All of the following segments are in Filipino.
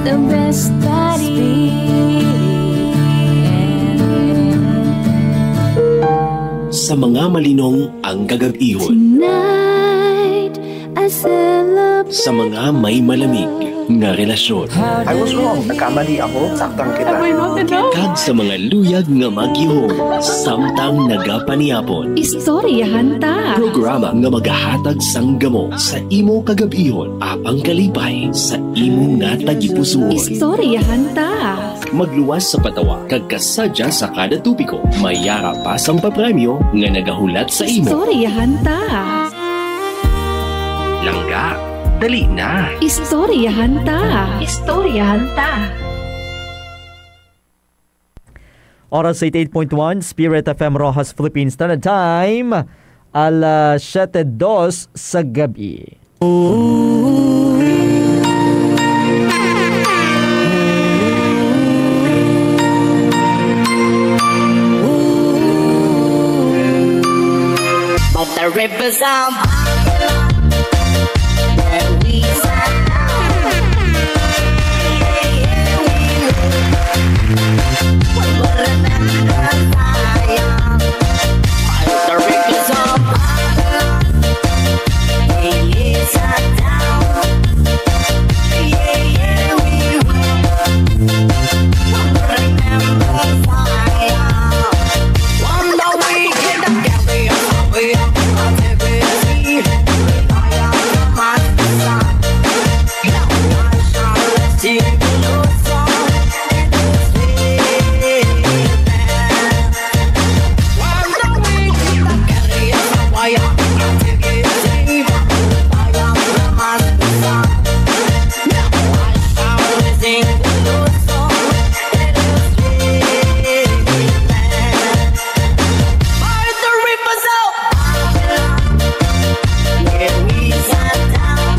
the best buddy. Sa mga malinong ang gagabihon. Tonight, I celebrate. Sa mga may malamig nga relasyon. I was wrong. Nagkamali ako. Saktan kita. Kag sa mga luyag nga magihon. Samtang nagapaniyapon. Istoryahan ta. Programa nga magahatag sang gamo sa imo kagabihon. Apang kalipay sa imo nga tagipusoon. Istoryahan ta. Magluwas sa patawa kag kasadya sa kada tupiko. Mayara pa sang papremyo nga nagahulat sa imo. Istoryahan ta. Langga, dali na. Istoryahan ta. Istoryahan ta. Oras 88.1 Spirit FM Rojas Philippines Standard Time. Alas 7:02 sa gabi. But the rivers are where we sat down. We will remember Zion. But the rivers are where we sat down. We will remember Zion. One day we get together. We are activity. I am the master. Now I shall sing your song. One day we get together. I am activity. I am the master. Now I shall sing your song. By the rivers of where we sat down,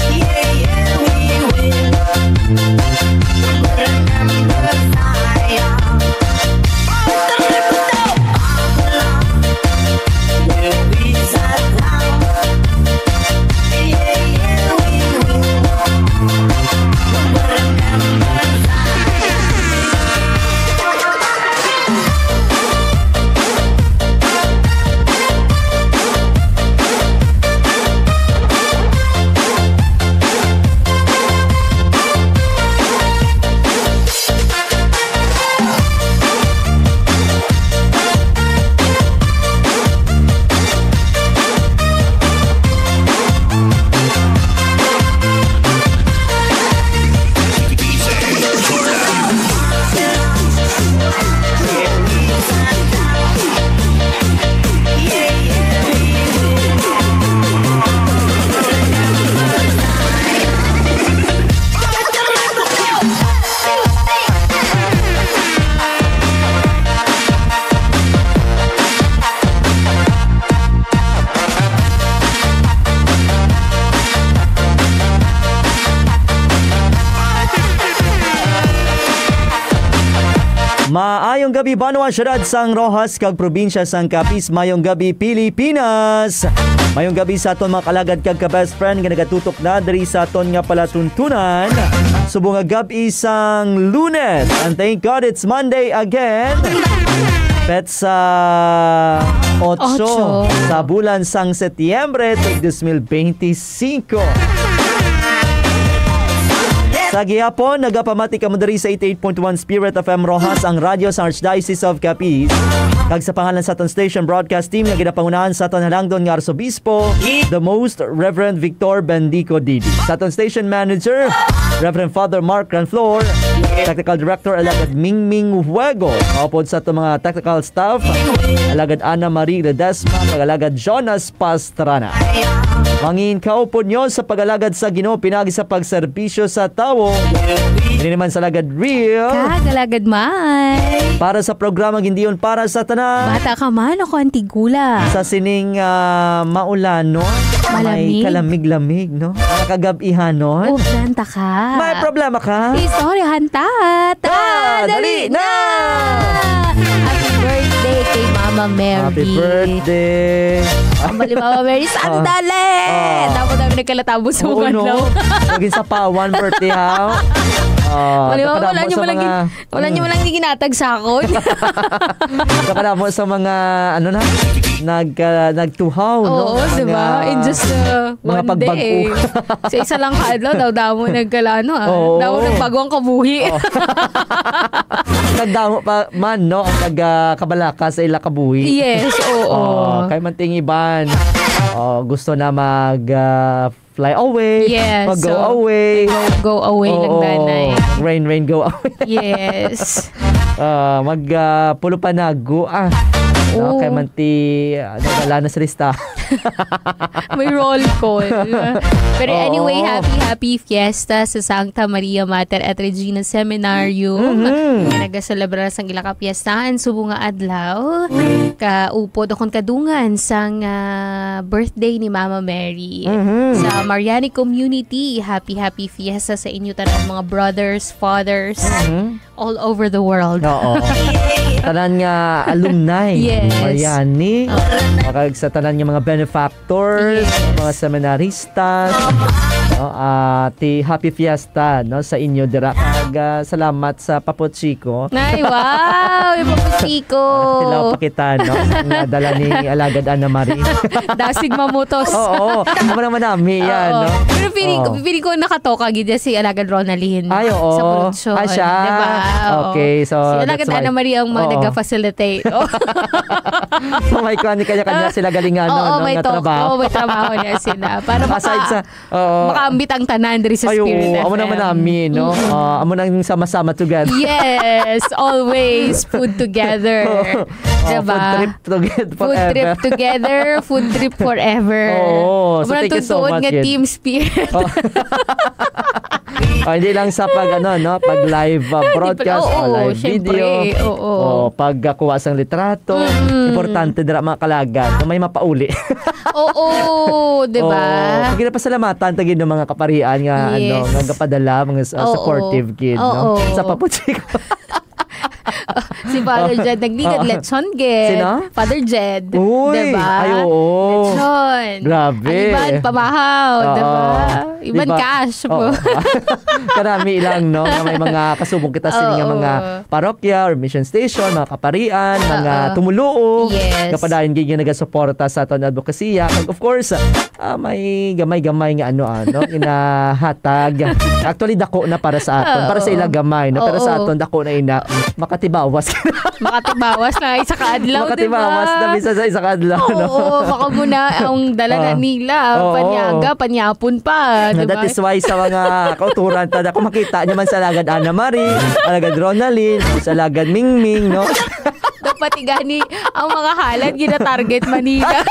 we will remember Zion. By the rivers of where we sat down, we will remember Maayong gabi Banwa Syudad sang Rojas kag probinsya sang Capiz. Mayong gabi Pilipinas. Mayong gabi sa aton mga kalagad kag ka-best friend nga nagatutok na diri sa aton nga palatuntunan. Subong nga gabi sang Lunes. And thank God it's Monday again. Petsa 8 sa bulan sang Setyembre 2025. Sa gihapon, nagapamati ka mo diri sa 88.1 Spirit FM Rojas, ang radyo sa Archdiocese of Capiz. Kag sa pangalan sa aton station broadcast team nga ginapangunahan sa aton halangdon nga Arsobispo, the Most Reverend Victor Bendico Didi. Sa aton station manager, Reverend Father Mark Ranflor, Technical Director Alagad Mingming Huego, kaupod sa aton mga technical staff, Alagad Ana Marie Ledesma, Alagad Jonas Pastrana. Mangin kaupod nyo sa pagalagad sa Ginoo pinagi sa pagserbisyo sa tawo. Hindi naman sa lagad real. Kagalagad man. Para sa programang hindi yun para sa tanan. Bata ka man ako antigula. Sa sining maulano. May Malamig. kalamig-lamig, no? Nakagabihanon. Ubranta ka. May problema ka? Istoryahan ta. Dali na! Happy birthday kay Mama Mary. Happy birthday. Ang bali Mama Mary, sandali! Tapos namin nagkalatabo sa mga adlaw. Naging sapawan, birthday ha. Wala nyo malang ginatag sa akon. Saka mo sa mga, ano na, nagtuhaw, no? Oo, diba? In just mga one day. Sa isa lang kaadlaw, daw mo nagkalano daw nagbago ang kabuhi. Nagdamo pa man, no? Ang nagkabalaka sa ila kabuhi. Yes, oo. Kay manting iban. Gusto na fly away. Yes. Mag-go away. Go away lang danay. Rain, go away. Yes. Pulo pa na go. No, kay manti wala na sa lista. May roll call. Pero anyway, happy fiesta sa Santa Maria Mater at Regina Seminarium. Nagaselebrar sang ila ka piestahan subo nga adlaw. Kaupod akong kadungan sang birthday ni Mama Mary. Sa Mariani Community, happy fiesta sa inyo tanan mga brothers, fathers, all over the world. Oo. Tanan nga alumni. Yes. Mariani. Sa tanan nga mga benefactors, mga seminaristas. Ti happy fiesta no sa inyo dira kag salamat sa papotsiko. Ay wow, yung papotsiko. Tilaw pa kita no nga dala ni Alagad Ana Marie. Dasig mamutos. Oo, amo naman nami yan no. Pero feeling ko nakatoka gid si Alagad Ronaldin sa production. Siya. Diba? Okay, so si Alagad Ana Marie ang nag-facilitate. May kanya-kanya sila galingan no may trabaho. May trabaho niya sila. Para aside sa makaambit ang tanan diri sa Spirit FM. Amo naman namin, no? Amo nang sama-sama together. Yes, always food together. Diba? Food trip together. Food trip forever. So thank you so much. Nga Team Spirit. Hindi lang sa pag live broadcast o live video. Pag kuha sang litrato, importante dira mga kalagad na may mapauli. Di ba? Sige na pasalamatan tagin ng mga kaparian nga nga gapadala mga supportive kid no. Sa paputsiko. Si Father Jed nagnigad lechon gid. Sino? Father Jed. Diba? Ay, oo. Lechon. Grabe. Iban pamahaw, diba? Iban cash po. Karami lang no. May mga kasubong kita sa nga mga parokya or mission station, mga kaparian, mga tumuluo. Yes. Kapadayon gid nga nagasuporta sa aton advokasya. Of course, may gamay-gamay nga inahatag. Actually dako na para sa aton, para sa ila gamay no. Pero sa aton dako na ina makatibawas. Makatibawas na isa ka adlaw, makatibawas na bisa sa isa ka adlaw no. Oo, baka muna ang dala na nila, panyapon pa, diba? That is why sa mga kauturan tada kung makita niyo man sa Alagad Ana Marie, Alagad Ronaldin, sa Alagad Mingming no. Dapat gani ang mga halad gina-target Manila.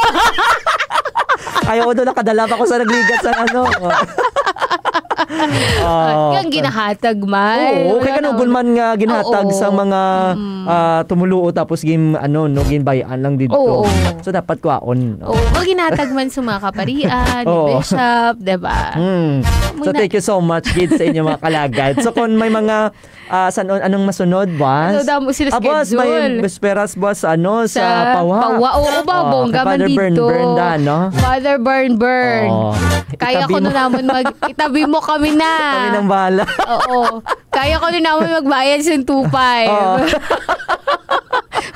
Ayaw doon nakadala pa ko sa nagligat sa Kang ginahatag man. Oo, kaya kanugon man nga ginahatag sa mga tumuluo tapos game bayaan lang dito. So dapat kuaon. Ginatag man sa mga kaparian, bishop, diba? So thank you so much kids sa inyo mga kalagad. So kung may mga anong masunod boss? Damo sila boss, may besperas boss sa Pawa. Oo ba, bongga man dito. Father Burn. Kaya ko na naman itabi mo kami na. Kami nang bahala. Oo. Kaya ko na naman magbayad sa 2.5.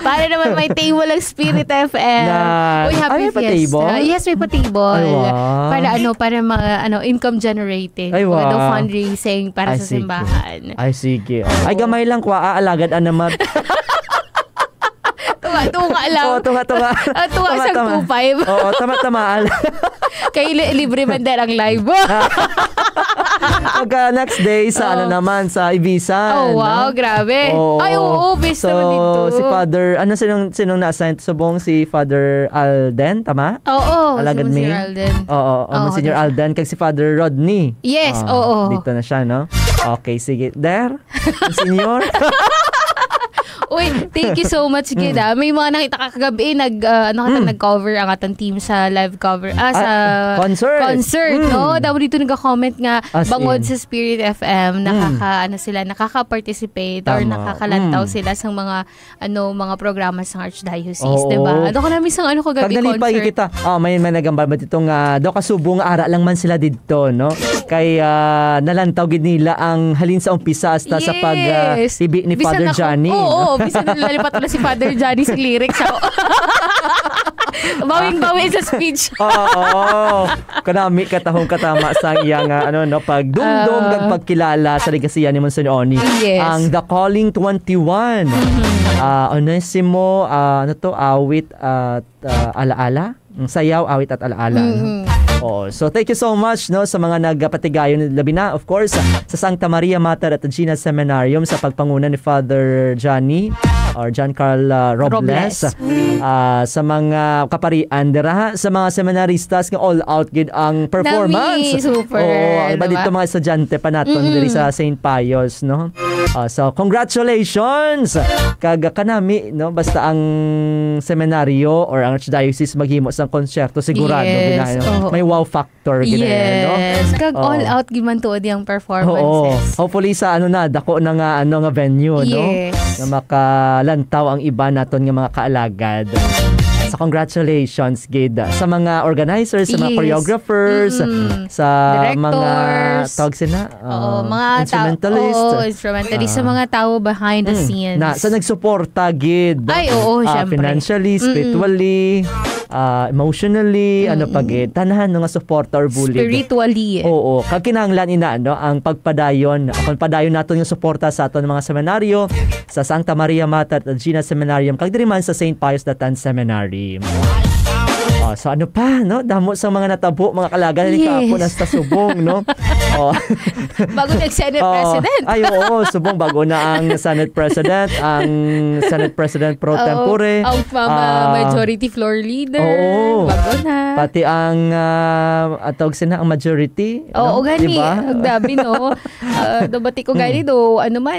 Para naman may table ng Spirit FM. Uy, happy fiesta. Yes, may pa-table. Para mga income generating. Mga fundraising para sa simbahan. Ay, sige. Ay, gamay lang ko. Alagad naman. Tunga lang. Tunga. Tunga sa 2.5. Oo, tama. Kaya libre man din ang live. Pagka next day sa naman sa Ibiza. Wow, grabe. Ay, best naman dito. Si Father, sinong na-assign sa buong si Father Alden, tama? Oo, Alagad si Monsignor Alden. Oo, Monsignor Alden, kag si Father Rodney. Yes, oo. Dito na siya, no? Okay, sige. There, Monsignor. Uy, thank you so much, Gid. May mga nakita ka kagabi, nag-cover ang atong team sa live cover. Sa concert, no? Daw dito nag-comment nga, bangod sa Spirit FM, nakaka-participate or nakakalantaw sila sa mga programa sa Archdiocese, diba? Ano ka namin sa kagabi concert? Kita. May nagambal ba ditong daw kasubong ara lang man sila dito, no? Kay nalantaw gid nila ang halin sa umpisa hasta sa pag-ibi ni Father Johnny. Oo, bisan nalilipat na si Father Johnny sa lyrics. Bawing-bawi sa speech. Oo. Kanami katahong katama sa iyang pagdumdum kag pagkilala sa legasiya ni Monsignor Oni. Yes. Ang The Calling 21. Onesimo, awit at alaala. Sayaw, awit at alaala. So thank you so much sa mga nagpatigayon, labi na of course sa Sancta Maria Mater at Regina Seminarium sa pagpanguna ni Father Johnny or John Carl Robles. Sa mga kaparian dira sa mga seminaristas nga all out gid ang performance. Super. Iba dito mga estudyante pa naton diri sa St. Pius, no? So congratulations kag kanami, no, basta ang seminaryo or ang Archdiocese maghimo sang konserto sigurado may wow factor gid, no? Kag all out gid man tuod yang performances. Hopefully sa dako na nga venue, no? Na makalantaw ang iba naton nga mga kaalagad. So congratulations gid sa mga organizers, sa mga choreographers, sa directors, mga tawag sila, mga instrumentalist, sa mga tao behind the scenes. Sa nagsuporta gid. Syempre. Financially, spiritually, emotionally, tanahan nga support or bully. Spiritually. Oo, kag kinahanglan ang pagpadayon, kung padayon naton yung suporta sa aton mga seminaryo sa Sancta Maria Mater at Regina Seminarium kag diri man sa St. Pius X Seminary. So damo sa mga natabo, mga kalagan ni kapo na sa subong, no? Bago nag-Senate President. Subong bago na ang Senate President, ang Senate President pro tempore. Ang majority floor leader. Bago na. Pati ang tawag sila ang majority. Gani. Diba? Agdabi, no? Dabati ko gani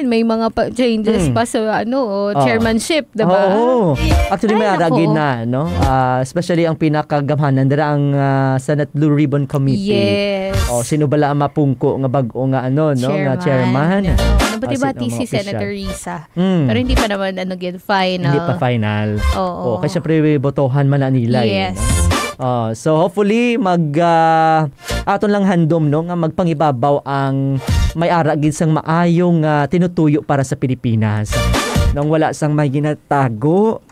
may mga changes pa sa chairmanship, diba? Actually may aragin na, no? Especially ang pinakagamhanan dira ang Senate Blue Ribbon Committee. Yes. Sino bala ang mapungko nga bag-o nga nga chairman. Bati si Senator Risa. Pero hindi pa naman final. Hindi pa final. Kasi syempre botohan man na nila. Yes. So hopefully aton lang handom, no, nga magpangibabaw ang may ara gid sang maayong tinutuyo para sa Pilipinas. Nang wala sang may ginatago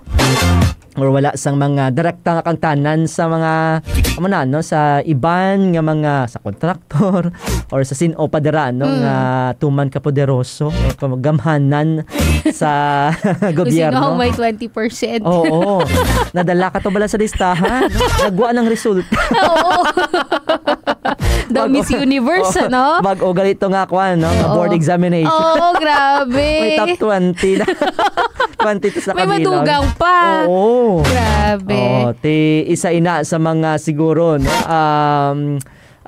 or wala sang mga direkta nga kang tanan sa mga sa iban nga mga sa kontraktor or sa sinopa dira nga tuman ka poderoso o gamhanan sa gobyerno. Kung sino may 20%. Nadala ka to bala sa listahan. Nagwa ng resulta. The Miss Universe, no? Bag-o ganito nga board examination. Grabe. May top 20 na. 20 to sa kabilang. May madugang pa. Grabe. Isa ina sa mga siguro, no?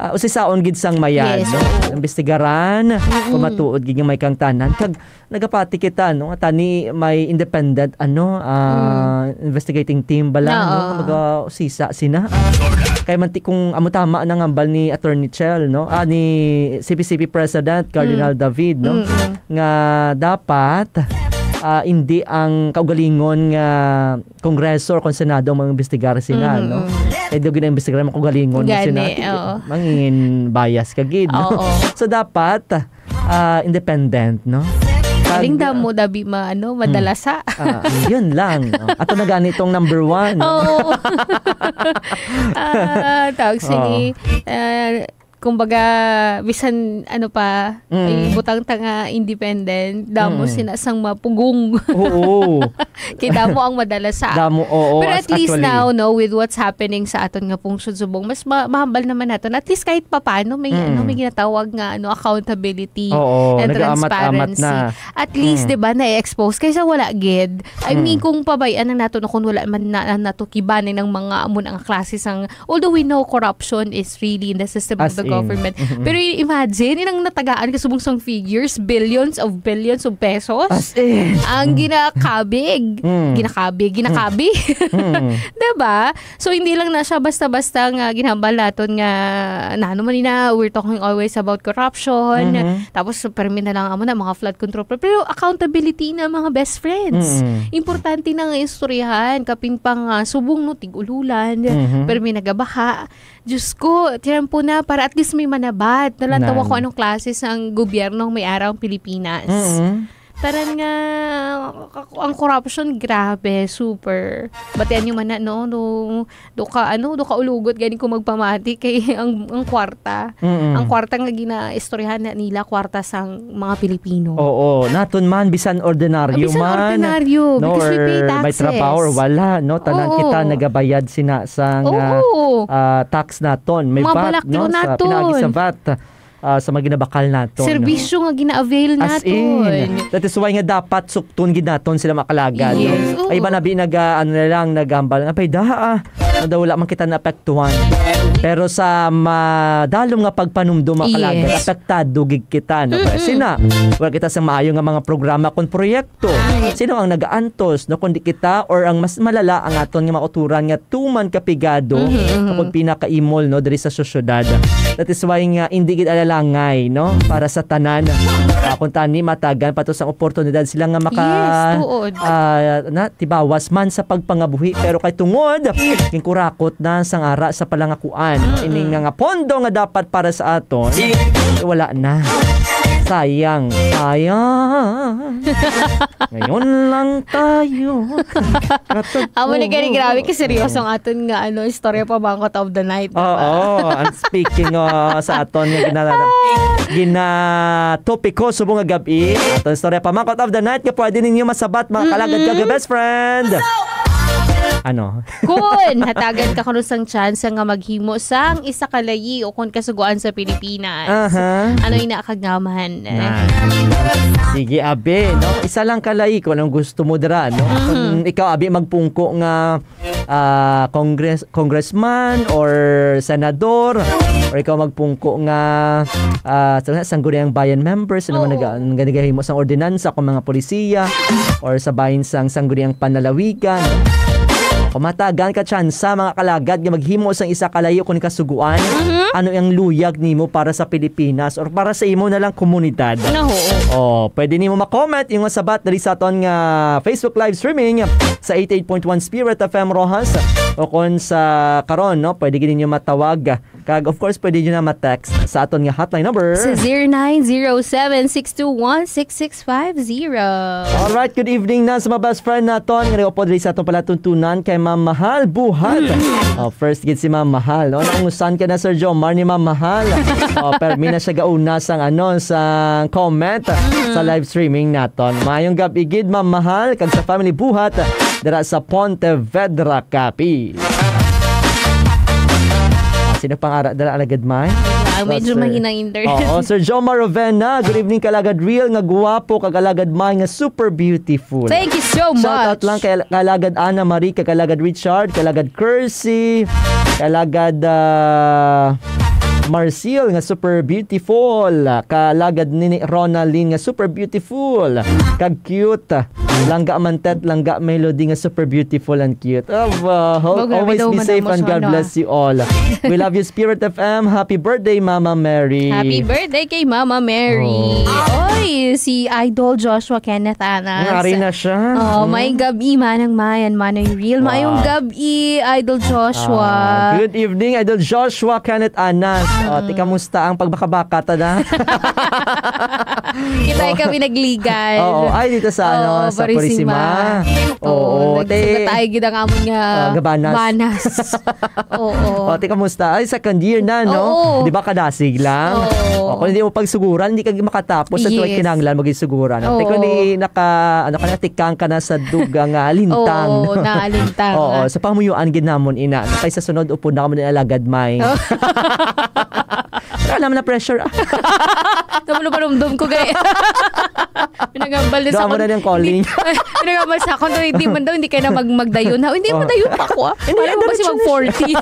Usisaon gid sang mayan, no? Imbestigaran, kumatuod gid may kang tanan kag nagapati kita, no? Tani may independent investigating team bala, no? Maga-usisa sina. Kay manti kung amo tama nang ambal ni Attorney Chel, no? Ni CPCP President Cardinal David, no? Nga dapat hindi ang kaugalingon nga Kongreso or Senado ang mag-imbestigar sila, no? Kaya doon gina-imbestigar ang kaugalingon ng Senado. Mangingin bias kagid, no? So dapat independent, no? Kaling damo dabi madalasa. Yun lang. Ato na ganitong number 1. Tawag sige. Kumbaga, bisan ay butang tanga independent, damo sinasang mapugong. Kaya damo ang madalasa. Pero at least now, no, with what's happening sa aton nga pong sudsubong, mas mahambal naman natin. At least kahit papano, may may ginatawag nga accountability and transparency. Na. At least, di ba, na-expose. Kaysa wala gid. I mean, kung pabayaan na nato kung wala man nato kibanin ng mga amon ang klase sang, although we know corruption is really in the system of the government. Pero imagine, inang natagaan kasubong sang figures, billions of pesos. As in. Ang ginakabig. Ginakabi. Diba? So, hindi lang na siya basta-basta nga ginhambal naton nga nano man na, we're talking always about corruption. Tapos, permin na lang amo na mga flood control. Pero accountability na mga best friends. Importante na nga istoryahan. Kapin pang subong no, tig-ululan. Pero may nagabaha. Diyos ko, tiyan po na para at least may manabat. Nalantawa ko anong klase ang gobyernong may araw ang Pilipinas. Taran nga, ang corruption, grabe, super. Batian yung mana, no? Do ka ulugot, ganing ko magpamati kay ang kwarta. Ang kwarta nga gina-istoryahan na nila, kwarta sang mga Pilipino. Oo, naton man, bisan ordinaryo Bisan man. ordinaryo, No, because we pay or taxes. may trabaho or wala, no? Tanan kita nagabayad sina sa tax naton. May Mga VAT, balakyo no? Sa naton. pinagi sa VAT. Sa mga ginabakal naton. Serbisyo nga gina-avail As naton. in. That is why nga dapat suktun gid naton sila makalagad. Yes, oo. Ay ba nabi nagambal nga pay daa. Daw wala man kita naapektuhan. Pero sa madalom nga pagpanumdum makalagad, Yes. apektado gid kita no. Kasi na wala kita sa maayo nga mga programa kon proyekto. Sino ang nagaantos no kundi kita or ang mas malala ang aton nga mauturan nga tuman kapigado kung pinakaimol no diri sa sosyedad. That is why nga hindi gid alalangay no para sa tanan. Kung tani matagan patos ang oportunidad sila nga maka Yes, tuod. tibawas man sa pagpangabuhi pero kay tungod king kurakot na sang ara sa palangakuan. Ini nga pondo nga dapat para sa aton wala na. Sayang. Ngayon lang tayo. Amo ni gani grabe kasi seryosong aton nga istorya pa bangkot of the night. Oo. And speaking sa aton nga ginatopiko subong nga gabi. Aton istorya pa bangkot of the night nga pwede ninyo masabat mga kalagad ka best friend. Ano? Kun hatagan ka kuno sang chance nga maghimo sang isa ka layi o kun kasuguan sa Pilipinas. Ano ina kagamahan? Sige abe, no? Isa lang kalay kung anong gusto mo dira, no? Kung ikaw abe magpungko nga congressman or senador or ikaw magpungko nga sangguniang bayan members ano man nagahimo sang ordinansa kung mga polisiya or sa bahin sang sangguniang panlalawigan. Kumatagan ka tsansa mga kalagad nga maghimo sang isa kalayo kung kasuguan ano yung luyag nimo para sa Pilipinas or para sa imo na lang komunidad. Pwede nimo ma-comment yung sabat dali sa aton nga Facebook live streaming sa 88.1 Spirit FM Rojas o kung sa karon no pwede gid ninyo matawag kag of course pwede niyo na ma-text sa aton nga hotline number sa 0907-621-6650. Alright, good evening na sa mga best friend naton nga upod dali sa aton palatuntunan kay Ma'am Mahal Buhat. First gid si Ma'am Mahal. No, nangusan ka na Sir Jomar ni Ma'am Mahal. Pero mina siya gauna sang sang comment sa live streaming naton. Mayong gabi gid Ma'am Mahal kag sa family Buhat dira sa Pontevedra, Capiz. Sino pang ara dala alagad may? Medyo mahinang internet. Sir Jomar Rovena, good evening kalagad real nga guwapo kag alagad may nga super beautiful. Thank you so much. Shout out lang kay kalagad Ana Marie, kay kalagad Richard, kalagad Kersey, kalagad Marcial nga super beautiful, kalagad ni Ronaldine nga super beautiful, kag cute, langga mantet, langga melody nga super beautiful and cute. Always be safe and God bless you all. We love you Spirit FM. Happy birthday Mama Mary. Happy birthday kay Mama Mary. Oy, si Idol Joshua Kenneth Anas. Ngari na siya. May gabi manang mayan, manay real. Mayong gabi Idol Joshua. Good evening Idol Joshua Kenneth Anas. Tika musta ang pagbakabaka ta na? Kita ay kami nagligan. Ay dito sa sa Purisima. Nagsugat tayo gid ang amon nga Gabanas. Tika musta? Ay second year na no? Di ba kadasig lang? Kung hindi mo pagsuguran, hindi ka makatapos sa tuwid kinahanglan magisuguran. Tika ni tikang ka na sa dugang lintang. Naalintang. Sa pamuyuan gid namon ina. Kaysa sunod upod na kamo ni alagad may. Alam na pressure. Naman pa rumdum ko gaya. Pinagambal na sa Doon mo na yung calling. Pinagambal sa ako, hindi kayo na magdayon. Hindi, magdayon pa ako. Parang mo kasi mag-40.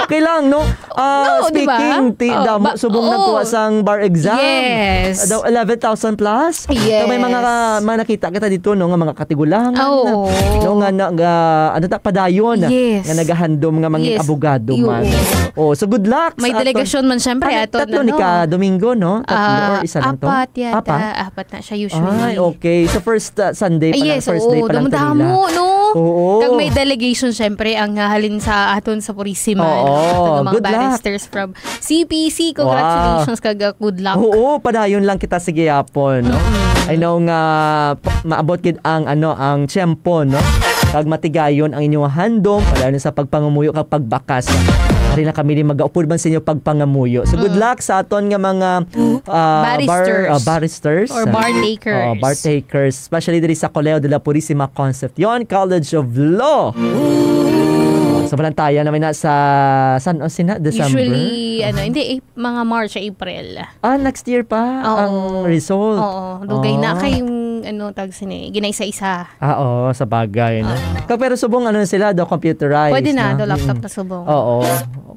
Okay lang, no? Speaking, diba? subong nagkuha sang bar exam. Yes. Daw 11,000 plus. Yes. So, may mga nakita kita dito, no? Nga mga katigulangan. Oo. No? Nga padayon. Yes. Nga nagahandom nga mga Yes. abogado man. Oh, so good luck. May sa delegasyon man syempre. tatlo ni ka Domingo, no? Tatlo or isa lang to? Apat yata. Apat na siya usually. Ay, okay. So first Sunday pa lang. Yes, First day pa lang to nila. no? Oo. Kag may delegation syempre ang halin sa aton sa Purisima. Oo, Mga good luck. barristers from CPC. Congratulations kag good luck. Oo, padayon lang kita sige yapon, no? I know nga maabot gid ang ang tiyempo, no? Kag matigayon ang inyong handom padayon sa pagpangamuyo kag pagbakas. Ari na kami din mag-upod man sa inyo pagpangamuyo. So good luck sa aton nga mga barristers or bar takers. Bar takers, especially diri sa Colegio de la Purisima Concepcion College of Law. Sa Balantaya naman na sa December. Usually, mga March, April. Next year pa ang result. Oo, dugay na kayong ginaysa-isa. Oo, sa bagay. No? Pero subong sila daw computerized. Pwede na, laptop na subong. Oo.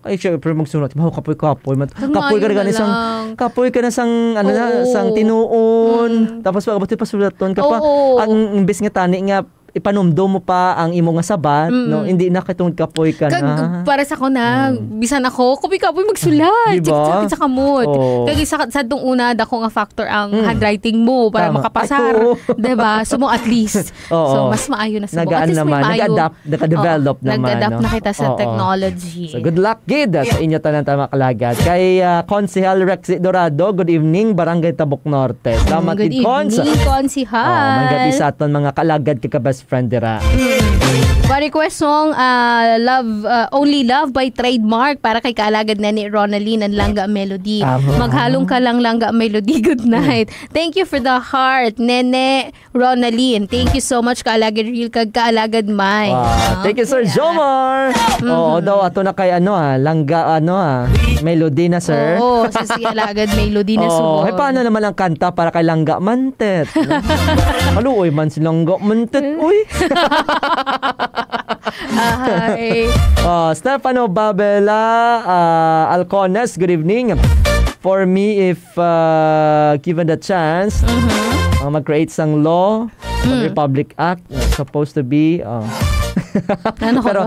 Okay, syempre magsunod. Kapoy-kapoy. Kapoy ka na isang kapoy ka na sang sang tinuon. Tapos pagabot pa sulaton ka pa. Ang imbes nga tani nga ipanumdo mo pa ang imo nga sabat, no? Hindi na katong kapoy ka na. Para sa ko na, bisan ako, kapoy magsulat. Diba? Sa kamot. Kaya sa dong una, dako nga factor ang handwriting mo para makapasar. Diba? So mo at least. So, mas maayo na sa mo. At least may maayo. Nag-adapt naman. Nag-adapt na kita sa technology. So, good luck, Gid, sa inyo tanan tama kalagad. Kay Konsehal Rexy Dorado, good evening, Barangay Tabok Norte. Salamat, good Cons. evening, Konsehal. Magabi sa aton mga kalagad kakabas friend dira. Pa-request song Only Love by Trademark para kay kaalagad na ni Ronaline ang Langga Melody. Maghalong ka lang Langga Melody. Good night. Thank you for the heart, Nene Ronaline. Thank you so much kaalagad real kag kaalagad Mai. Wow. Thank you Sir Jomar. Oo daw ato na kay Langga Melody na sir. Oo, sa kaalagad Melody na subo. Ay paano naman ang kanta para kay Langga Mantet? Maluoy man si Langga Mantet. Uy. Stefano Babela Alcones, good evening. For me, if given the chance, mag-create sang law, Republic Act, supposed to be pero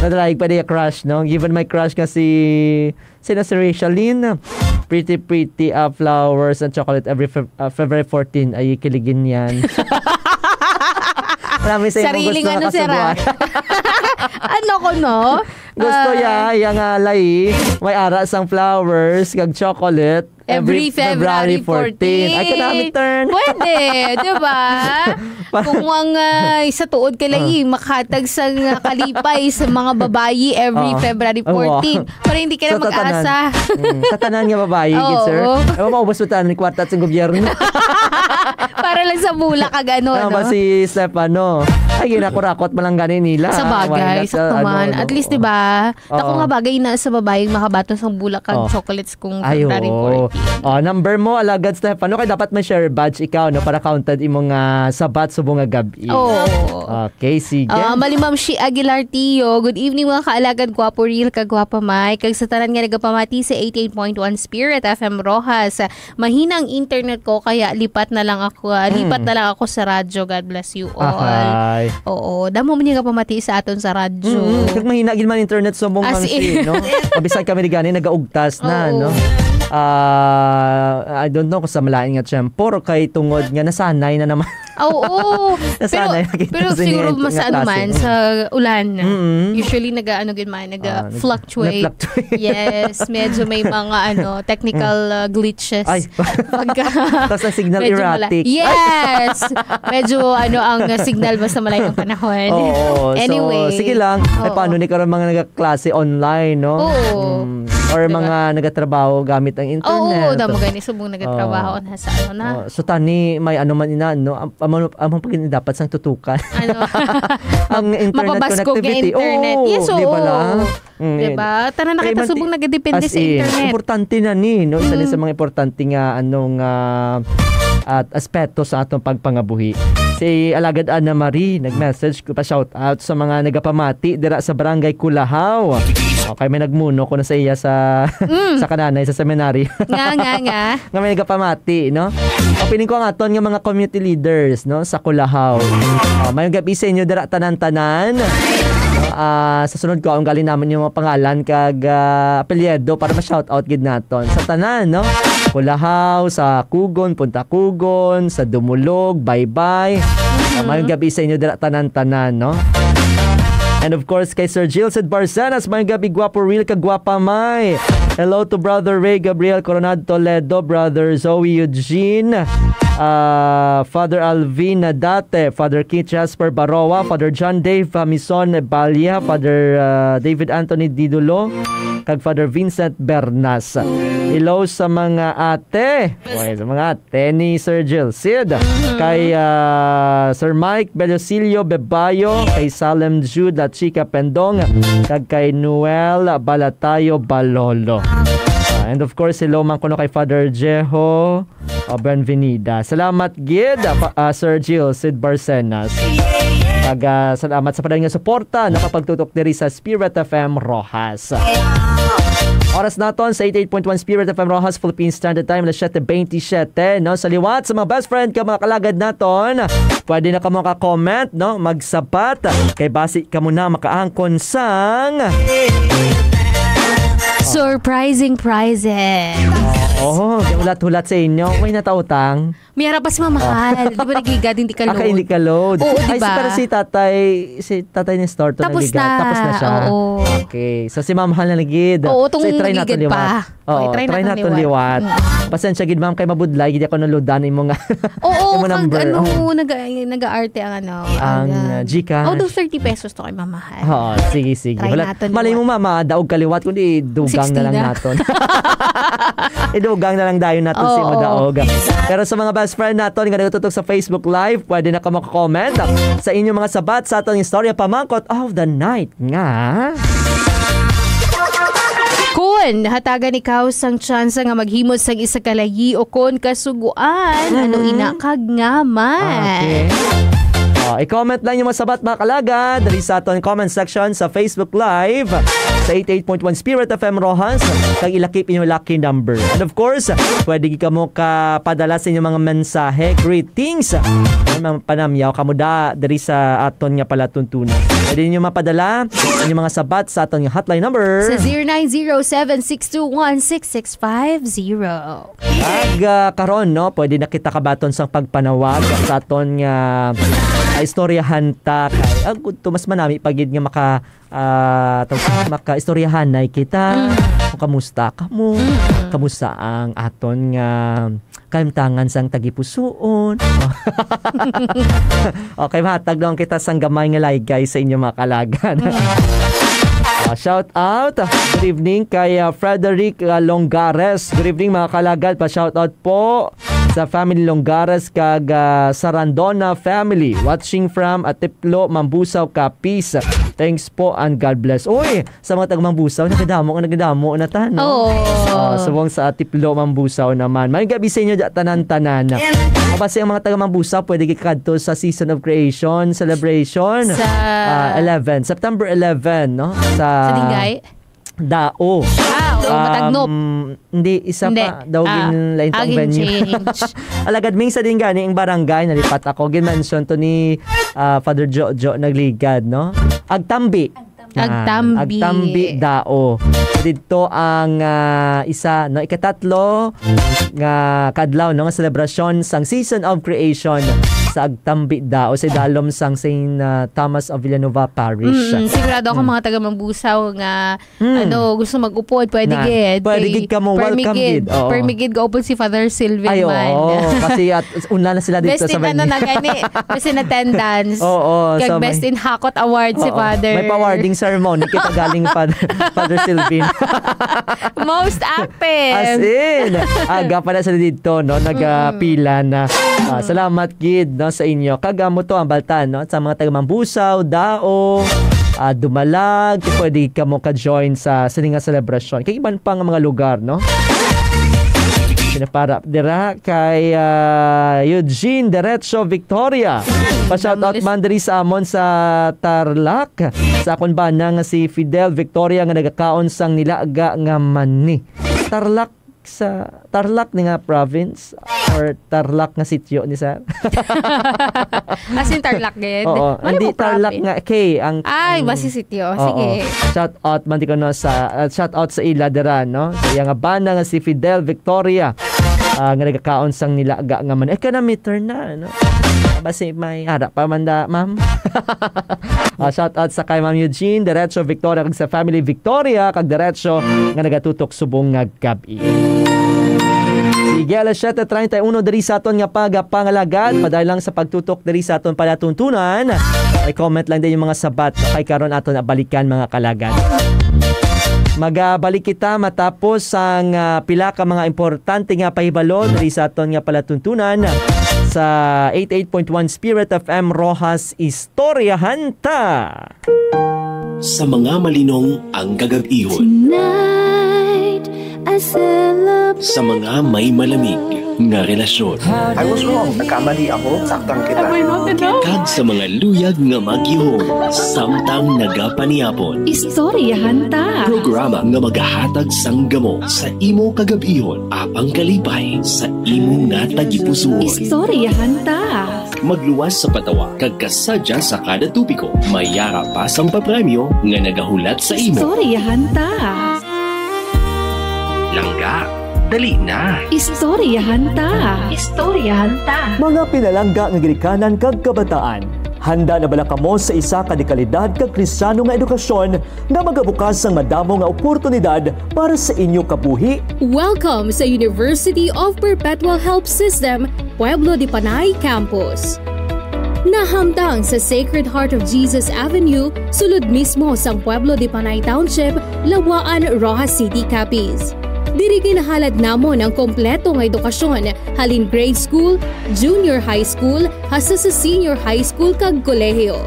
nadalaig pa niya crush, no? Given my crush kasi si Rachel Lynn, pretty flowers and chocolate every February 14 ay kiligin yan. Marami sa sariling gusto sira. Ano ko, no? Gusto yung alay, may ara sang flowers, kag chocolate, every February 14. Ay, kanami turn. Pwede, diba? Kung sa tuod ka lang makatag sa kalipay sa mga babayi every February 14. Para hindi ka na mag-asa. Sa tanan nga babayi, sir. Ewan maubos mo tanan ni kwarta sa gobyerno. Para lang sa bula ka gano'n, no? Si Stefano. Ay, ginakurakot mo lang ganin nila. Sa bagay, sakto man. At least, diba? Ako nga bagay na sa babaeng makabato sa bulak kag chocolates kung February 14. Number mo, alagad Stefano. Kaya dapat may share badge ikaw, no? Para counted imong sabat subong nga gabi. Okay, sige. Malimam si Aguilar Tio. Good evening mga kaalagad. Gwapo real kag gwapa Mai. Kag sa tanan nga nagapamati sa 88.1 Spirit FM Rojas. Mahinang internet ko kaya lipat na lang ako sa radyo. God bless you all. Oo, damo man nga pamati sa aton sa radyo. Kag mahina gid man internet subong ang no. Kabisag kami ni gani nagaugtas na, no. I don't know kung sa malain nga tiyempo or kay tungod nga nasanay na naman. Oo. pero siguro mas man sa ulan. Usually nag-fluctuate. Yes, medyo may mga technical glitches. Tapos ang signal erratic. Yes. Medyo ang signal basta malay ng panahon. Anyway. So, sige lang. Ay, paano ni karon mga nagkaklase online, no? Oo. or Diba? mga nagatrabaho gamit ang internet. Oo, damo gani subong nagatrabaho na sa ano na. So tani may ano man ina no among pagin dapat sang tutukan. Ano? ang internet Mapabaskog connectivity. nga internet. Yes, di ba oo. lang? Diba? Tanan na kita subong nagadepende As sa in, internet. importante na ni, no? Isa din sa mga importante nga anong at aspeto sa atong pagpangabuhi. Si Alagad Ana Marie nag-message ko pa shout out sa mga nagapamati dira sa Barangay Kulahaw. Okay, may nagmuno ko na sa iya sa sa kananay sa seminary. nga. Nga may nagapamati, no? Opining ko ang aton nga mga community leaders, no, sa Kulahaw. Mayong gabi sa inyo dira tanan-tanan. Sa sunod ko ang galing namin yung mga pangalan kag apelyido para ma-shout out gid naton sa tanan, no? Kulahaw, sa Kugon, Punta Kugon, sa Dumulog, Bye-bye. Mayong gabi sa inyo dira tanan-tanan, no? And of course, kay Sir Gilson Barcenas, mayong gabi, gwapo real ka gwapa may. Hello to Brother Ray Gabriel Coronado Toledo, Brother Zoe Eugene, Father Alvin Nadate, Father Keith Jasper Baroa, Father John Dave Mison Balia, Father David Anthony Didulo, kag Father Vincent Bernas. Hello sa mga ate. Okay, sa mga ate ni Sir Jill Sid. Kay Sir Mike Belosilio Bebayo, kay Salem Jude La Chica Pendong, kag kay Noel Balatayo Balolo. And of course, hello man kuno kay Father Jeho Benvenida. Salamat gid Sir Jill Sid Barcenas. Salamat sa padayong suporta nakapagtutok diri sa Spirit FM Rojas. Oras naton sa 88.1 Spirit FM Rojas Philippine Standard Time, 7:27, no? Sa liwat sa mga best friend ka mga kalagad naton, pwede na ka mo ka-comment, no? Magsabat kay basi ka muna makaangkon sang Surprising prizes. ulat-ulat sa inyo. May natautang. May harap pa si mamahal. Di ba nagigad, hindi ka load? Hindi ka load. Oo, Ay, diba? pero si tatay ni store to Tapos nagigad. na. Tapos na siya. Oo. Okay. So si mamahal na nagigid. Oo, itong so, try natin nagigid liwat. pa. Oo, Okay, try natin liwat. Pasensya gid ma'am kay mabudlay. Hindi ako naludan mo nga. Oo, yung number. nag-aarte ang ano. Ang Gcash. Do 30 pesos to kay mamahal. Oo, sige. Try natin Malay mo mama, daog kaliwat kundi dugang na lang 60 na. naton. Idugang na lang dayon natin si mo daog. Pero sa mga best friend naton nga nagtutok sa Facebook Live, pwede na ka mag-comment sa inyong mga sabat sa atong istorya pamangkot of the night nga. Kun hatagan ikaw sang tsansa nga maghimot sang isa ka lagi o kon kasuguan ano ina kag ngaman. Okay. I-comment lang yung mga sabat mga kalagad dali sa aton comment section sa Facebook Live sa 88.1 Spirit FM Rojas kag ilakip inyong lucky number. And of course, pwede ka mo kapadala sa inyong mga mensahe, greetings. Mga panamyaw kamuda dali sa aton nga pala tuntunan. Pwede niyo mapadala inyong mga sabat sa aton nga hotline number Sa 0907-621-6650. Ag karon no, pwede na kita kabaton sang pagpanawag sa aton nga istoryahan ta kay to mas manami pagid nga maka istoryahan nay kita. Kamusta ka mo? Kamusta ang aton nga kaimtangan sang tagipusoon? Okay, matag daw kita sang gamay nga laygay sa inyo mga kalagad. Shout out. Good evening kay Frederick Longares. Good evening mga kalagad. Pa-shout out po sa family Longares kag Sarandona family. Watching from Atiplo, Mambusaw, Capiz. Thanks po and God bless. Uy, sa mga taga-Mambusaw, nagadamo na ta, no? Subong sa Atiplo, Mambusaw naman. May gabi sa inyo tanan-tanan. Kapag ang mga taga-Mambusaw, pwede kikadto sa Season of Creation Celebration. Sa 11, September 11, no? Sa Dingay? Dao. Matagnop. Hindi, isa Hindi. pa. Daw lain pang venue. Alagad ming sa din gani, ang barangay, nalipat ako. Ginmention to ni Father Jojo nagligad, no? Agtambi. Agtambi Dao. Dito ang isa, no? Ikatatlo nga kadlaw, no? Nga selebrasyon sang Season of Creation sa Agtambi Dao sa Dalom sang St. Thomas of Villanova Parish. Sigurado ako mga taga Mambusaw nga gusto mag-upod, pwede gid. Pwede gid ka mo, welcome gid. Permigid go upod si Father Sylvan Ay, man. kasi at una na sila dito best sa in na gani. Best in attendance. Kag best in Hakot Award si Father. May pa-awarding ceremony kita galing Father Sylvan. Most active. As in, aga pa na sila dito, no? Nagpila na. Salamat gid, no, sa inyo. Kagamo to ang baltan, no? Sa mga taga Mambusaw, Dao, Dumalag, pwede ka mo ka-join sa sininga celebration. Kay iban pang mga lugar, no? Para dira kay Eugene Derecho Victoria. Pa-shoutout man diri sa amon sa Tarlac. Sa akon bana nga si Fidel Victoria nga nagakaon sang nilaga nga mani. Tarlac ni nga province or Tarlac nga sitio ni sir. As in Tarlac gid. Oo, hindi Tarlac nga K ang basi sitio. Sige. Shout out man di ko no sa shout out sa ila dira, no. Sa nga bana nga si Fidel Victoria nga nagakaon sang nilaga nga man. Kana meter na, no. Basi may harap pa man da, ma'am. Shout out sa kay Ma'am Eugene Derecho Victoria kag sa family Victoria kag Derecho nga nagatutok subong nga gabi. Sige, alas 7:31 diri sa aton nga pagpangalagad. Padayong lang sa pagtutok diri sa aton palatuntunan. Ay comment lang din yung mga sabat kay karon aton balikan mga kalagad. Magabalik kita matapos ang pila ka mga importante nga pahibalo diri sa aton nga palatuntunan sa 88.1 Spirit FM Rojas Istoryahan Ta. Sa mga malinong ang gagab-ihon. Tonight, I celebrate. Sa mga may malamig nga relasyon. I was wrong. Nagkamali ako. Saktan kita. Kag sa mga luyag nga mag-ihon. Samtang nagapaniapon. Istoryahan ta. Programa nga magahatag sang gamo sa imo kagab-ihon. Apang kalipay sa imo nga tagipusoon. Istoryahan ta. Magluwas sa patawa kag kasadya sa kada tupiko. Mayara pa sang papremyo nga nagahulat sa imo. Istoryahan ta. Langga, dali na. Istoryahan ta. Istoryahan ta. Mga pinalangga nga girikanan kag kabataan. Handa na bala kamo sa isa ka dekalidad kag Kristiyano nga edukasyon nga magabukas ang madamo nga oportunidad para sa inyo kabuhi? Welcome sa University of Perpetual Help System, Pueblo de Panay Campus. Nahamtang sa Sacred Heart of Jesus Avenue, sulod mismo sa Pueblo de Panay Township, Lawaan, Rojas City, Capiz. Diri ginahalad namon ang kompleto nga edukasyon, halin grade school, junior high school, hasta sa senior high school kag kolehiyo.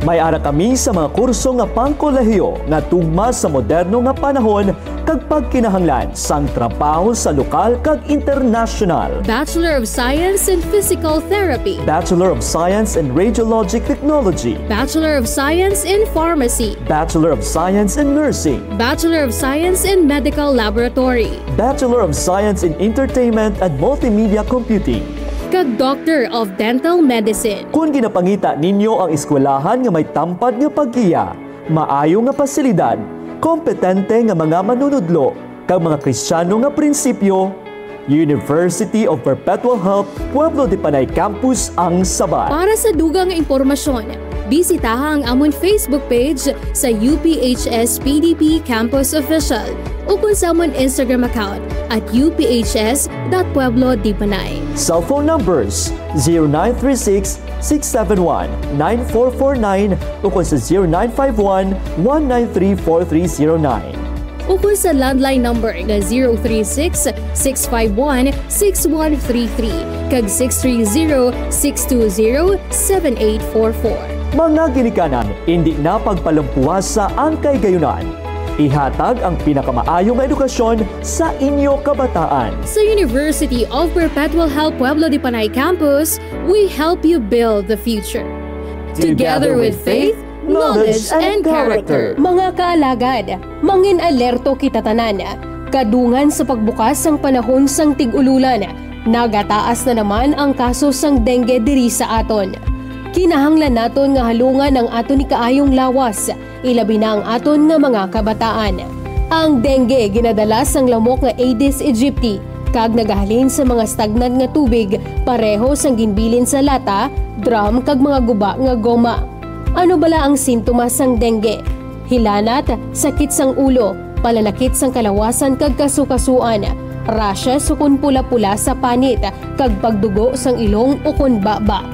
May ara kami sa mga kurso nga pangkolehiyo nga tugma sa moderno nga panahon kag pagkinahanglan sang trabaho sa lokal kag international. Bachelor of Science in Physical Therapy. Bachelor of Science in Radiologic Technology. Bachelor of Science in Pharmacy. Bachelor of Science in Nursing. Bachelor of Science in Medical Laboratory. Bachelor of Science in Entertainment and Multimedia Computing. Kag Doctor of Dental Medicine. Kung ginapangita ninyo ang eskwelahan nga may tampad nga pagkiya, maayo nga pasilidad, kompetente nga mga manunudlo, kag mga Kristiyano nga prinsipyo, University of Perpetual Help, Pueblo de Panay Campus ang sabat. Para sa dugang impormasyon, bisitaha ang amon Facebook page sa UPHS PDP Campus Official o kung sa amon Instagram account at uphs.pueblo-de-panay. Cellphone numbers 0936-671-9449 o kung sa 0951-193-4309. O kung sa landline number na 036-651-6133 kag 630-620-7844. Mga ginikanan, hindi na pagpalampuasa ang kaygayunan. Ihatag ang pinakamaayong edukasyon sa inyo kabataan. Sa University of Perpetual Help Pueblo de Panay Campus, we help you build the future. Together with faith, knowledge, and character. Mga kaalagad, mangin alerto kita tanan. Kadungan sa pagbukas sang panahon sang tig-ululan, nagataas na naman ang kaso sang dengue diri sa aton. Kinahanglan naton nga halungan ang aton ni kaayong lawas, ilabi na ang aton nga mga kabataan. Ang dengue ginadala sang lamok nga Aedes aegypti, kag nagahalin sa mga stagnant nga tubig pareho sang ginbilin sa lata, drum kag mga guba nga goma. Ano bala ang sintomas sang dengue? Hilanat, sakit sang ulo, palalakit sang kalawasan kag kasukasuan, rashes ukon pula-pula sa panit kag pagdugo sang ilong ukon baba.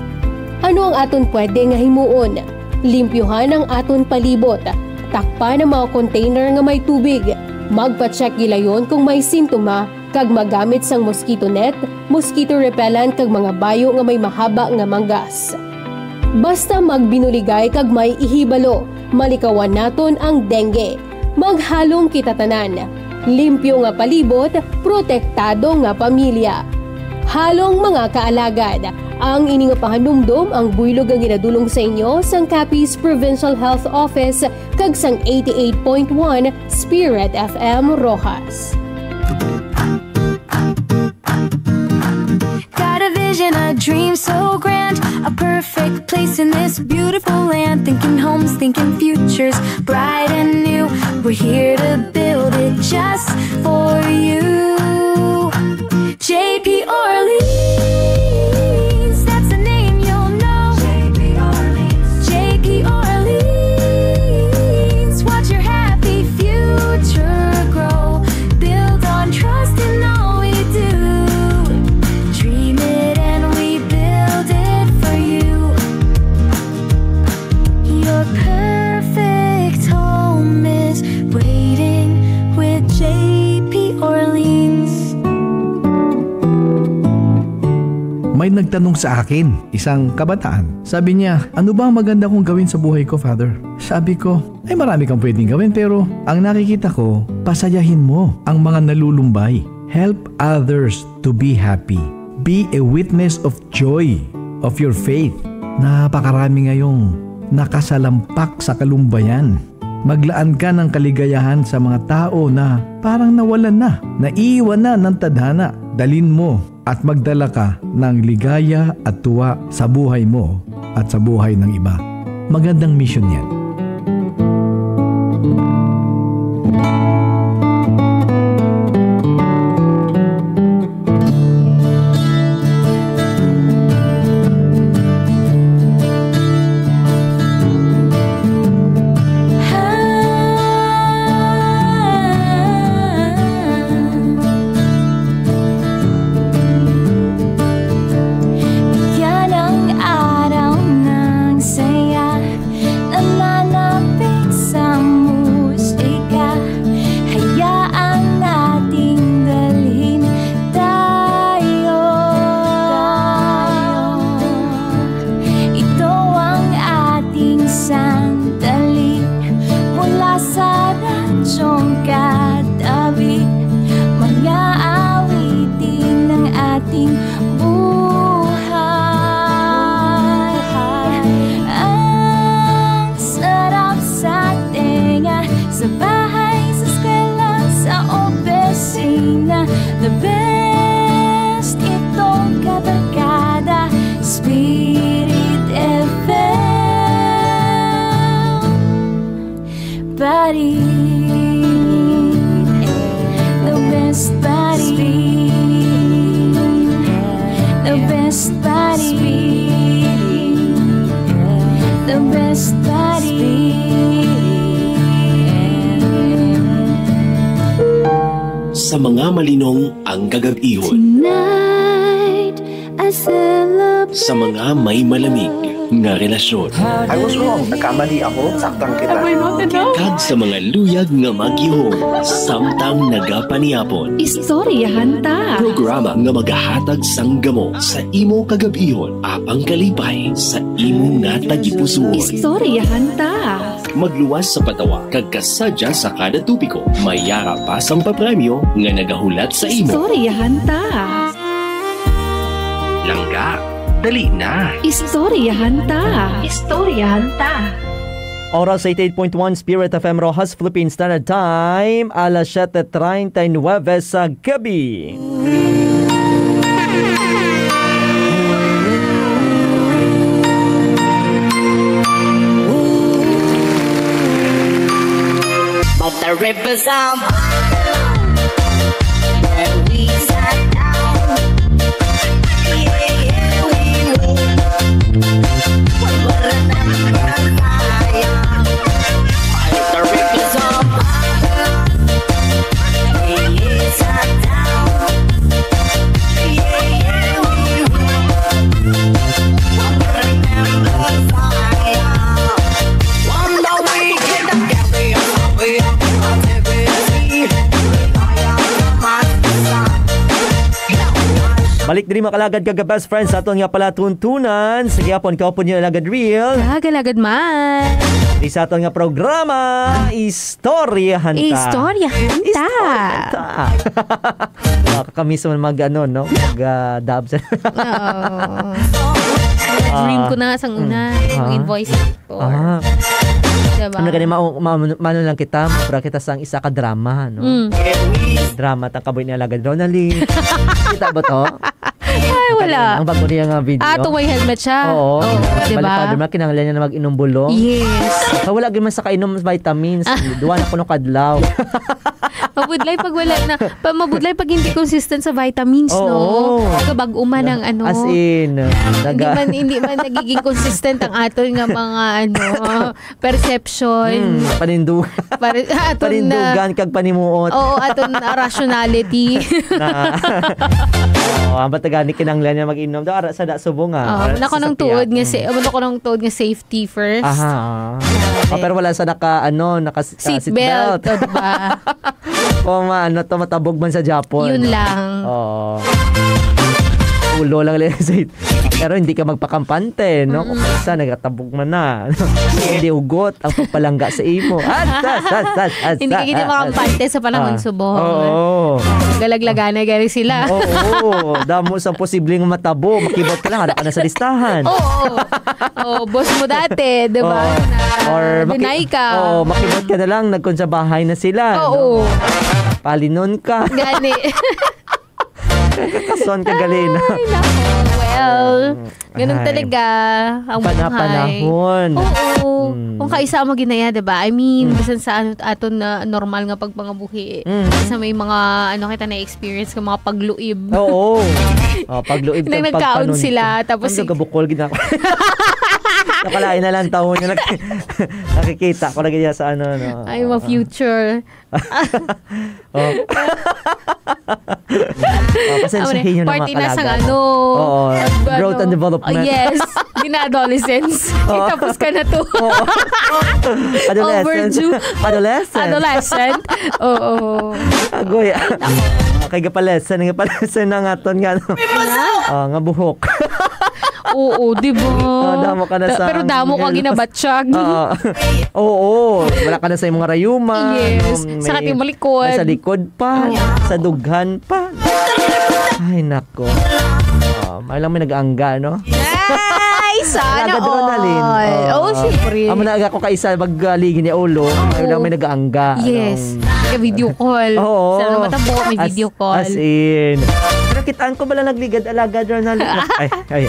Ano ang aton pwede nga himuon? Limpyuhan ang aton palibot, takpan ang mga container nga may tubig, magpa-check gilayon kung may sintoma, kag magamit sang mosquito net, mosquito repellent kag mga bayo nga may mahaba nga manggas. Basta magbinuligay kag may ihibalo, malikawan naton ang dengue. Maghalong kita tanan. Limpyo nga palibot, protektado nga pamilya. Halong mga kaalagad, ang ini nga pahanumdom ang buylog ang ginadulong sa inyo sang Capiz Provincial Health Office kag sang 88.1 Spirit FM Rojas. Got a vision, a dream so grand, a perfect place in this beautiful land. Thinking homes, thinking futures, bright and new. We're here to build it just for you. JP Orleans, that's the name you'll know. JP Orleans, JP Orleans, watch your happy future grow. Build on trust in all we do. Dream it and we build it for you. Your perfect home is waiting with JP Orleans. May nagtanong sa akin, isang kabataan. Sabi niya, ano ba ang maganda kong gawin sa buhay ko, Father? Sabi ko, ay marami kang pwedeng gawin pero ang nakikita ko, pasayahin mo ang mga nalulumbay. Help others to be happy. Be a witness of joy of your faith. Napakarami ngayong nakasalampak sa kalumbayan. Maglaan ka ng kaligayahan sa mga tao na parang nawalan na, naiiwan na ng tadhana. Dalin mo at magdala ka ng ligaya at tuwa sa buhay mo at sa buhay ng iba. Magandang mission yan. The best itong kabarkada, Spirit FM. Body, the best body, the best body, the best body. Sa mga malinong ang gagabihon. Tonight, I celebrate. Sa mga may malamig nga relasyon. I was wrong. Nagkamali ako. Saktan kita. Kag sa mga luyag nga maghihom, samtang nagapaniapon. Istoryahan ta. Programa nga magahatag sang gamo sa imo kagabihon apang kalipay sa imo nga tagipusoon. Istoryahan ta. Magluwas sa patawa kag kasadya sa kada tupiko. Mayara pa sang papremyo nga nagahulat sa imo. Istoryahan ta. Langga, dali na. Istoryahan ta. Istoryahan ta. Oras 88.1 Spirit FM Rojas, Philippine Standard Time, alas 7:39 sa gabi. But the rivers are wide, and we sat Balik din makalagad kaga best friends sa aton nga pala tuntunan. Sige apon ka po niyo alagad real. Lagad man. Di sa aton nga programa Istorya Hanta. Istorya Hanta. Kakamiss man mag ano no, mag dub sa. Dream ko na sang una yung voice actor. Diba? Ano gani mano lang kita, para kita sang isa ka drama no. Drama tang kaboy ni alagad Ronaldin. Kita ba to? Ay, wala. Ang bago niya nga video. Ito may helmet siya. Oo. Diba? Balik pa kinahanglan niya na mag-inom bulong. Yes. Wala gyud man sa kainom vitamins. Duwa na kuno kadlaw. Mabudlay pag wala na. Mabudlay pag hindi consistent sa vitamins, no? Kabag-uma ng ano. As in. Hindi man nagiging consistent ang aton nga mga perception. Panindugan kag panimuot. Oo, aton rationality. Ang batagani kinanglan niya mag-inom daw ara sa da subong nga. Nako nang tuod nga safety first. Aha. Pero wala sa naka seatbelt, diba? O matabog man sa Japon. Yun lang. Oo. Ulo lang pero hindi ka magpakampante, no? Kung isa, nagatabog man na. Hindi ugot ang pagpalangga sa imo. Hindi ka kita makampante sa panahon subong. Oo. Galaglaga na gari sila. Oo. Damo sa posibleng matabo. Makibot ka lang, hada ka na sa listahan. Oo. Boss mo dati, diba? Or deny ka. Oo, makibot ka na lang, nagkun sa bahay na sila. Oo. Palinon ka. Gani. Kakason ka galina. Ay, nako. Well, ganun talaga ang panahon. Oo. Kung kaisa mo ginaya, diba? I mean, bisan sa aton na normal nga pagpangabuhi. Sa may mga, kita na-experience ka, mga pagluib. Oo. Pagluib kang nagkaon sila. Tapos, ang gagabukol gina ko. Nakalain na lang taon niya. Nakikita ko na ganyan sa ano. No? Ay, future. Pasensahin nyo na mga kalaga. Growth and development. Yes. Gina-adolescence. Tapos ka na to. Adolescent. Oo. Agoy. Kaya palesen na nga ton nga. Nga buhok. Oo, di ba? Damo ka na sa... Pero damo ka ginabatsyag. Oo. Wala ka na sa mga rayuma. Yes. Sa kating malikod. Sa likod pa. Sa dughan pa. Ay, nako. May lang may nag-aangga, no? Ay, sana all. Oo, siyempre. Amo na ako kaisa magligin ni ulo. May lang may nag-aangga. Yes. Video call. Oo. Sana matabo, may video call. As in. Pero kitaan ko bala nagligad-alagad Ronald. Ay.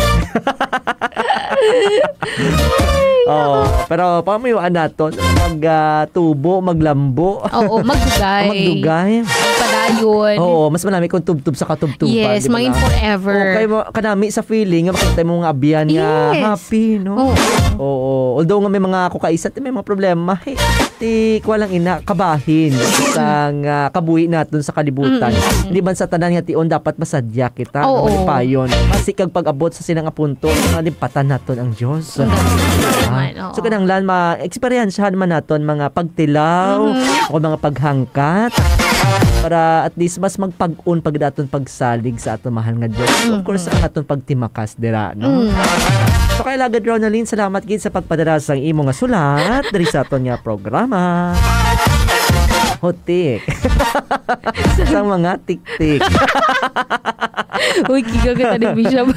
Pero pamayuan naton magtubo, maglambo. Oo, magdugay. Padayon. Oo, mas marami kung tubtub sa katubtuban. Yes, mangin forever. Okay, kanami sa feeling, makita mo nga abyan nga happy, no? Oo. Although nga may mga kukaisa, may mga problema. Ti walang ina kabahin sang kabuhi naton sa kalibutan. Hindi man sa tanan nga tion dapat masadya kita payon. Kasi kag pag-abot sa sinang punto, nalipatan naton ang Dios. So kinahanglan ma-experiencehan man naton mga pagtilaw o mga paghangkat para at least mas magpag-un pagdaton pagsalig sa aton mahal nga Dios. Of course ang aton pagtimakas dira, no? So kay lagad Ronaldin, salamat gid sa pagpadala sang imo nga sulat diri sa aton nga programa. Hotik. Sa mga tik-tik. Uy, kigagat na Bishop.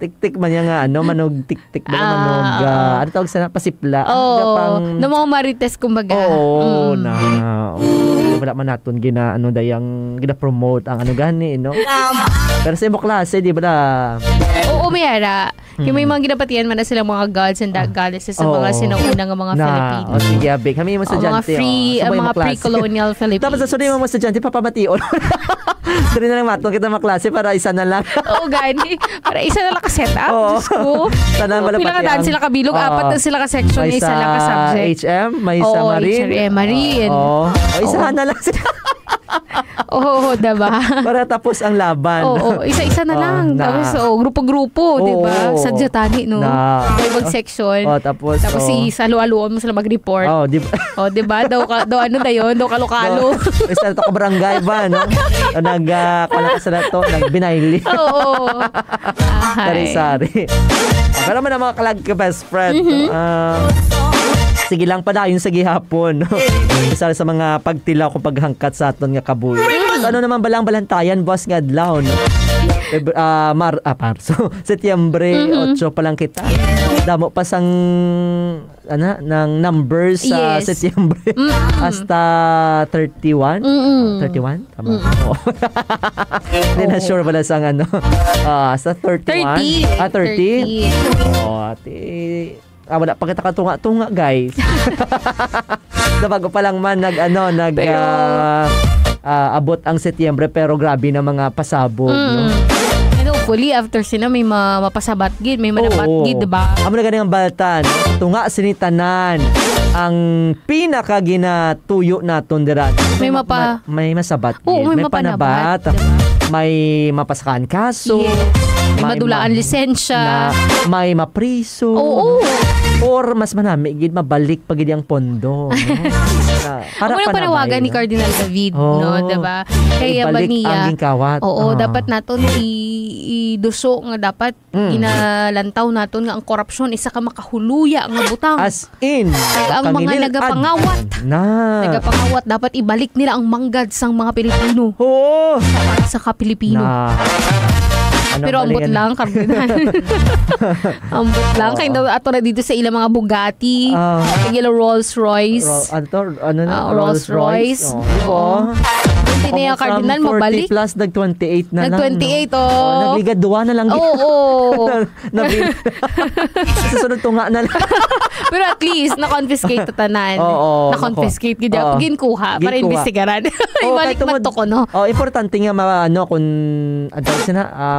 Tik-tik man yan nga, manog tik-tik ba manog, ano tawag sa pasipla? Na mga marites kumbaga. Wala man naton dayang gina-promote ang gani, no? Pero sa imong klase, di ba na? Oo, mayara. Yung may mga ginapatian man na silang mga gods and goddesses sa mga sinaunang mga Filipino. Sige, Abik. Kami yung estudyante. Mga pre-colonial Philippines. Tapos sa yung mga estudyante, papamation. Dari na lang matong kita mga klase para isa na lang. Oo, gani. Para isa na lang ka-setup. Diyos ko. Pila ka daan sila kabilog, apat na sila ka-section, isa lang ka-subject. HM, may isa Marine. HM, Marine. Isa na lang sila. Oo, diba? Para tapos ang laban. Oo, isa-isa na lang. Tapos, grupo-grupo, diba? Sadyatani, no? Ibang section. Tapos salo-aloan mo sila mag-report. Diba? Daw ano na yun? Daw kalokalo. Isa na to ka barangay ba, no? Nagkalaka sila to, nagbinayli. Oo. Sari-sari. Pero naman ang mga kalag ka best friend. Sige lang pa na yun sa gihapon. Isa sa mga pagtila ko paghangkat sa aton nga kabuy. Ano naman balang balantayan boss nga adlaw, no? Marso, Setyembre 8 pa lang kita. Damo pa sang ng numbers sa Setyembre hasta 31. 31? Tama. Hindi na sure pala sang sa 31. 30. Wala pa kita katunga-tunga, guys. Bago pa lang man abot ang Setyembre pero grabe na mga pasabog, no? And hopefully after sina may mapasabat gid, may manabat gid, diba? Amo na ganing baltan. Tunga sinitanan ang pinaka ginatuyo naton dira. May masabat gid, may panabat, may mapasakan kaso. May madulaan lisensya. May mapriso. Or mas manami, mabalik pagid ang pondo. No? Ako na panawagan ni Cardinal David, no? Diba? Kaya ba niya? Dapat naton iduso nga dapat inalantaw naton nga ang korupsyon isa ka makahuluya nga butang. As in, ang mga nagapangawat dapat ibalik nila ang manggad sang mga Pilipino. Sa ka-Pilipino. Pero ambot lang, Cardinal. Ambot lang. Kaya ato na dito sa ilang mga Bugatti. Ilang Rolls-Royce. Rolls-Royce. Hindi na yung Cardinal, mabalik. 40 plus, nag-28 na lang. Nag-28, Nagligaduwa na lang. Susunod tunga na lang. Pero at least, na-confiscate na tanan. Na-confiscate. Ginkuha. Para investigaran. Ibalik man to ko, no? Importante nga, kung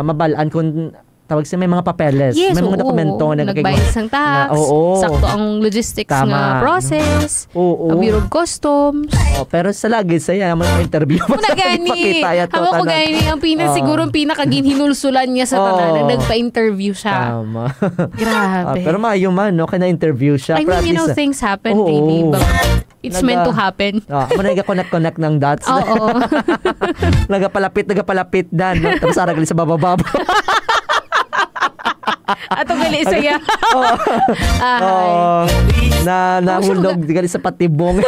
mabalaan kung tawag siya, may mga papeles. May mga dokumento na nagbayad sang tax. Sakto ang logistics nga process. Bureau of Customs. Pero sa lagi saya interview mo sa ipakita yato. Ako gani ang siguro ang pinakaginhinulsulan niya sa tanan nagpa-interview siya. Tama. Grabe. Pero maayo man, no? Kaya na-interview siya. I mean, things happen, baby. But it's meant to happen. Nagka-connect ng dots. Nagapalapit dan. No? Tapos aragali sa babababa. Ato gali saya. Nahulog gali sa patibong.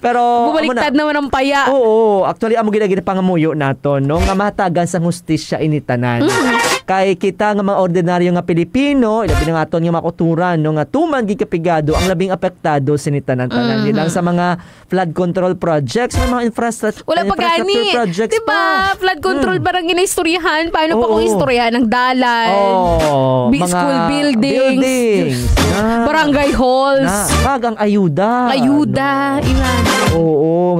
Pero bumaliktad naman ang paya. Actually amo gid pangamuyo naton, no, nga mahatagan sa hustisya initanan. Kay kita nga mga ordinaryo nga Pilipino, ilabi na aton nga makuturan, no, nga tuman gid kapigado ang labing apektado sinitanan-tanan lang sa mga flood control projects, mga infrastructure projects. Diba? Flood control barang ginaistoryahan, paano pa kung istoryahan ng dalan? School buildings. Barangay halls. Ang ayuda. Iwan.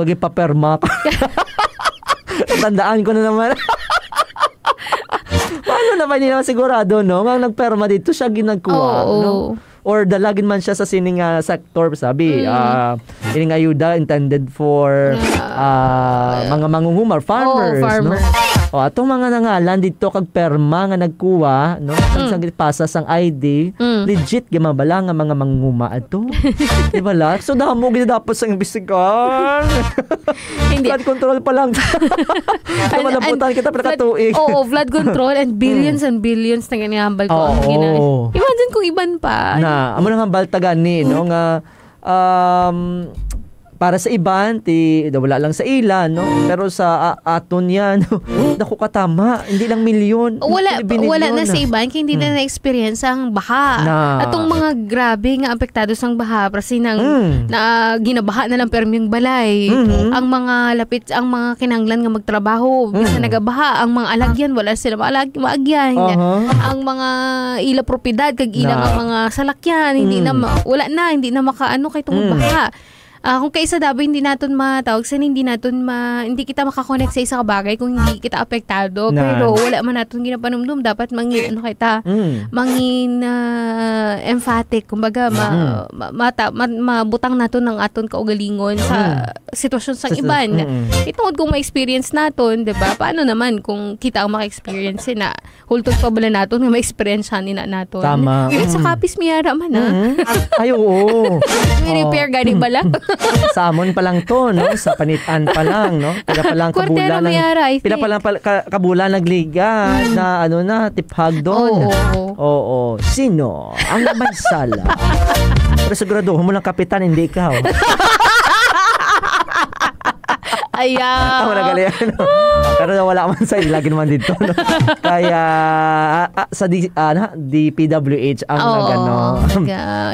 Maging paperma. Tandaan ko na naman. Paano naman nila sigurado, no? Ang nagperma dito siya ginagkuha, no? Or dalagin man siya sa sining sector, sabi. Ining ayuda intended for mga mangungumar, farmers, no? Atong mga nangalan dito kag perma nga nagkuha, no? Sang pasa sang ID, legit gimabala nga mga mangunguma ato. Di ba la? So damo gid dapat sang imbestigahan. Flood control pa lang. Malabutan kita para katuig. Flood control and billions na ganihambal ko. Imagine kung iban pa. Amo nang hambal tagani, no, nga para sa iban wala lang sa ila, no, pero sa aton yan dako katama, hindi lang milyon, wala na sa iban kaya hindi na na-experience ang baha atong mga grabe nga apektado sang baha kasi nang na ginabaha na lang perming balay. Ang mga kinanglan nga magtrabaho bisa nagabaha, ang mga alagyan wala sila maagyan. Ang mga ila propiedad kag ila nga mga salakyan hindi na makaano kay tungod baha. Kung kaisa dabi hindi naton matawag sa hindi kita makakonect sa isa ka bagay kung hindi kita apektado. Pero wala man naton ginapanumdum, dapat mangin mangin emphatic, kumbaga mabutang naton ng aton kaugalingon sa sitwasyon sang iban. Itungod kung ma-experience naton, 'di ba? Paano naman kung kita ang maka-experience na hultog pa bala naton nga ma-experience ni naton. Tama. Sa kapis miyara man Ay, oo. May repair gani bala. Samon pa lang to, no? Sa panitan pa lang, no? Pila pa lang kabulan nagliga na tiphag doon. Oo. Sino ang may sala? Pero sigurado mo lang kapitan, hindi ikaw. Ayan. Ako nagaling. Pero wala man sa lagi naman dito. No? Kaya sa DPWH ang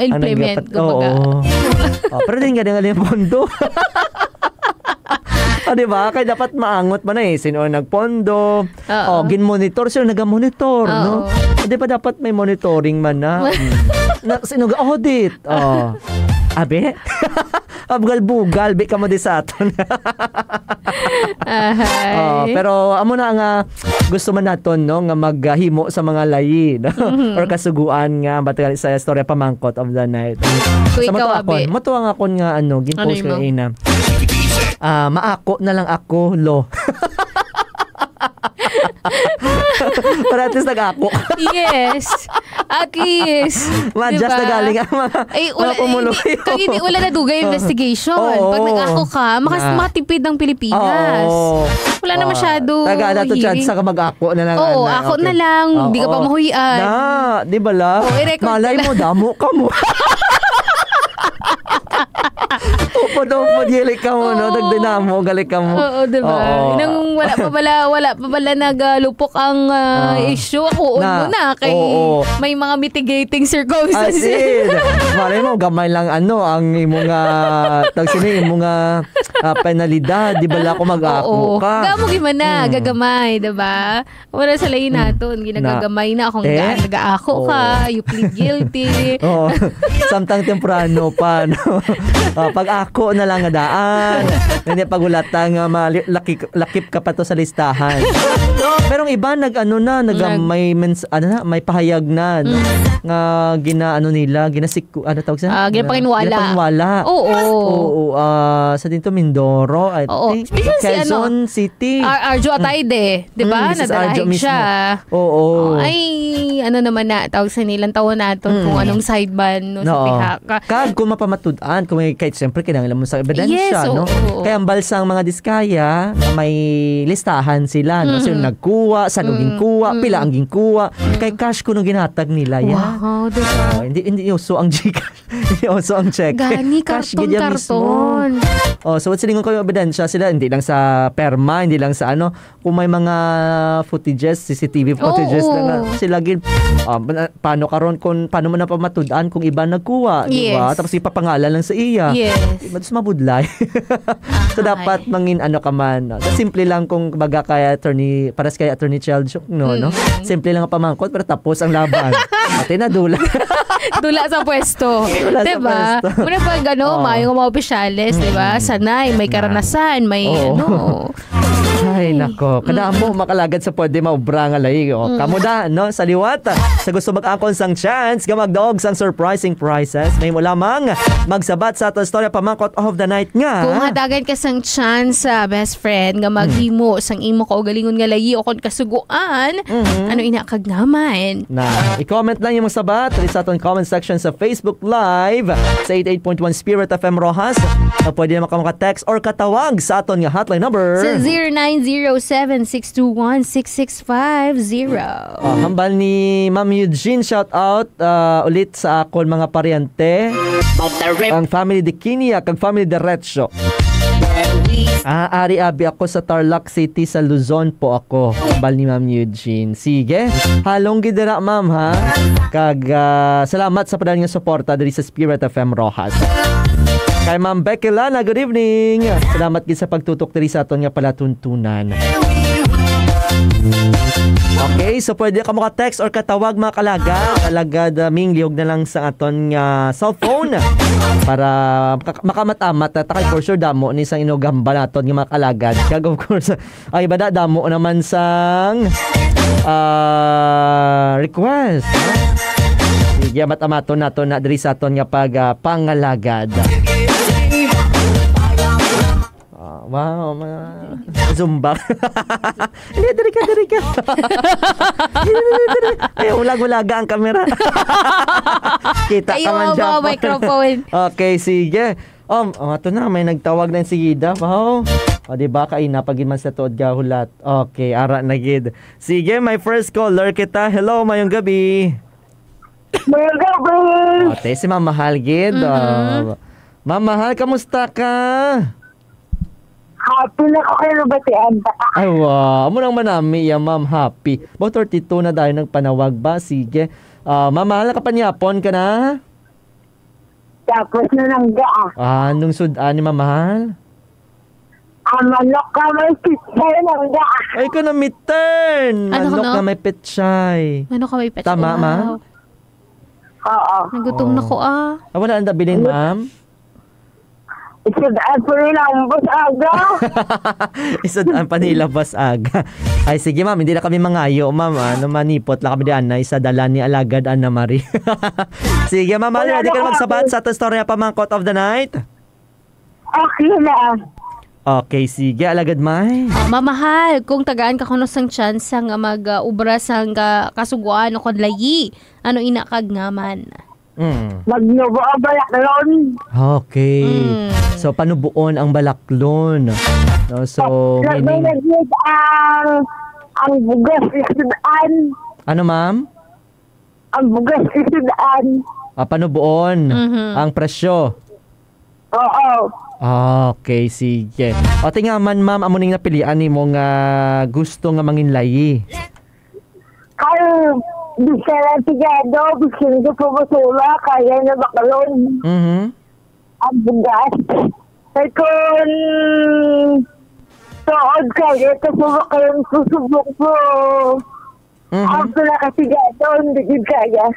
implement. Pero din galing yung pondo. Diba? Kaya dapat maangot man sino nagpondo. Gin-monitor. Sino nag-monitor, no? Diba dapat may monitoring man na? Sino nag-audit? Abe? Abgal-bugal, bi ka mo di sa aton. Pero amo na nga gusto man naton, no, nga maghimo sa mga layi, no? Or kasuguan nga batagal sa istorya pamangkot of the night. Sa matuwa akon nga gin-post ko ina. Maako na lang ako, lo. Para at least nag-ako. Yes. At least. Just na galing ang mga pumuluyo. Wala na dugay investigation. Pag nag-ako ka, makatipid ng Pilipinas. Wala na masyado hearing. Sa mag-ako na lang. Ako na lang. Hindi ka pa mahuyian. Di ba la? Malay mo, damo ka mo. Upod yeli ka mo, no? Nagdinamo, galik ka mo. Oo, diba? Nang wala pa pala naglupok ang issue. Ako na. Kay may mga mitigating circumstances. Malay mo, gamay lang ang imong penalidad. Di ba la ko mag-ako ka? Gamo gimana, gagamay, diba? Wala sa layin naton. Ginagagamay na akong nag-ako ka. You plead guilty. Samtang temprano pa, no? Pag-ako na lang nga daan. Hindi pagulatang lakip ka pa to sa listahan. Pero iba may pahayag na nga ginapanginwala. Oo. Sa dito Mindoro, I think. Quezon City. Arjo Atayde, 'di ba? Nadalahin siya. Oo. Ay, naman na tawag sa nilang taon naton kung anong sideban sa pihak. Kag kung mapamatud-an, kung kahit siyempre kinahanglan mo sa ebidensya, no? Kaya ang balsang mga diskaya, may listahan sila, no? So nagkuha, saan ginkuha, pila ang ginkuha, kay cash kuno ginhatag nila yan. Wow, diba? Hindi uso ang Gcash. Hindi uso ang check. Gani karton. So what's silingon ko yung ebidensya sila, hindi lang sa perma, hindi lang sa kung may mga footages, CCTV footages na sila paano mo na pamatud-an kung iba nagkuha, di ba? Tapos ipapangalan lang sa iya. Mas mabudlay. So dapat mangin ka man. Simple lang kung baga kay attorney, paras kay attorney Chelshock, no? Simple lang ang pamangkot pero tapos ang laban. Pati na dula. Dula sa pwesto. Diba? Muna pag mayong mga opisyales, diba? Sanay, may karanasan, may Ay, nako. Kada mo makalagad sa pwede maubra nga lahi. Kamo da, no? Sa liwat. Sa gusto mag-akon sang chance, gamagdog sang surprising prizes. May mo lamang magsabat sa ato storya pamangkot of the night nga. Kung hadagan ka sang chance, best friend, nga maghimo sang imo kaugalingon nga lahi o kon kasuguan, inakagnaman. I-comment lang yung mga sabat sa aton comment section sa Facebook Live sa 88.1 Spirit FM Rojas. Pwede na maka-text or katawag sa aton nga hotline number sa 0907-621-6650. Hambal ni Ma'am Eugene, shout out ulit sa akon mga paryente. Ang family de Kinia, kag family de Retso. Ari abi ako sa Tarlac City sa Luzon po ako. Hambal ni Ma'am Eugene. Sige, halong gidera ma'am ha. Kag salamat sa padayon nga suporta diri sa Spirit FM Rojas. Kay Ma'am Becky Lana, good evening. Salamat gid sa pagtutok diri sa aton nga palatuntunan. Okay, so pwede ka maka-text or katawag mga kalagad. Alagad minglihog na lang sa aton nga cellphone para makamatamat takay for sure damo ni sang inugamba naton nga mga kalagad. Kag of course ay bada damo naman sang request. Sige, matamaton nato na diri sa aton nga pangalagad. Wow, Zumba. Hindi, diri ka. Ay, ulag-ulaga ang kamera. Kita ka man dyan. Microphone. Okay, sige. Ito na, may nagtawag na yung sigida. Wow. O, diba, kaina, pagin man sa tuod gahulat. Okay, ara na gid. Sige, my first caller kita. Hello, mayong gabi. Mayong gabi. Okay, si Ma'am Mahal gid. Ma'am Mahal, kamusta ka? Happy na ko kayo batian. Ay, wow. Amo nang manami ya, ma'am. Happy. About 32 na dahil nagpanawag ba? Sige. Ma'am, mahal ka panyapon ka na? Tapos na lang gaa. Anong sudan ni ma'am, mahal? Manok ka may pitsay lang gaa. Ay, ko na midterm. Ano Manok ka, no? na may pitsay. Manok ka may petsay. Tama, ma'am? Oo. Nagutom na ko Wala ang dabilin, ma'am? Isadaan po nila ang bus aga. Isadaan pa nila bus aga. Ay, sige ma'am, hindi na kami mangayo, ma'am. Manipot lang kami diyan na isadala ni Alagad Anna Marie. Sige ma'am, ready ka na magsabat sa storya pa mga quote of the night? Okay na. Okay, sige. Alagad may. Mamahal, kung tagaan ka kuno sang chance nga mag-ubra sang kasuguan o kodlayi, ano inakagnaman? Magnubo ang balaklon. Okay. So, panubuon ang balaklon. No, so, May meaning... nagigit ang bugas isidaan. Ano, ma'am? Ang bugas isidaan. Panubuon ang presyo. Oo. Okay, sige. O, tingaman, ma'am, amuning napilian ni mo nga gusto nga manginlayi. Kayo, bisa lang tigado, bisa nyo pumusula, kaya na bakalon. Ang bugas. Ay kung tuod kayo, tapos kayong susubok po. Ang pinakatigado, hindi kaya.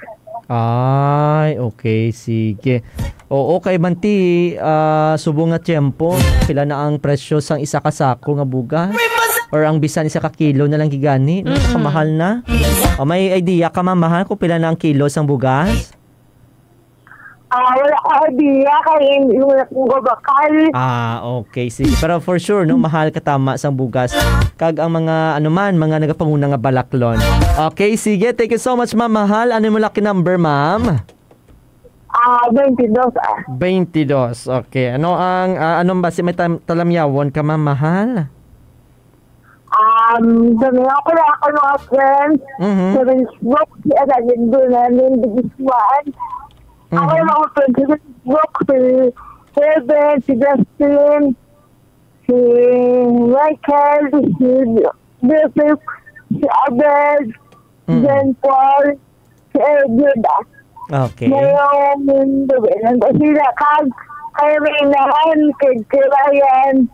Ay, okay, sige. Oo, kay Manti, subong nga tiyempo, pila na ang presyo sang isa ka sako nga bugas? Or ang bisan isa ka kilo na lang gigani? Kamahal na? May idea ka, mamahal, kung pila na ang kilo sang bugas? Wala ka idea, kaya yung gabakal. Okay, sige. Pero for sure, no, mahal katama sang bugas. Kag ang mga, mga nagapanguna nga balaklon. Okay, sige. Thank you so much, ma'am, mahal. Ano yung lucky number, ma'am? 22. 22. Okay. Ano ang, anong ba, may talamyawon ka, ma'am, mahal? Dami ako na ako mga friends. Sa Facebook, si Adagin doon namin, bigiswaan. Ako yung mga friends sa Facebook, si Kevin, si Justin, si Michael, si Bishop, si Abel, si John Paul, si Edward. Okay. Ngayon, kasi kaya may inahan, kay Ryan.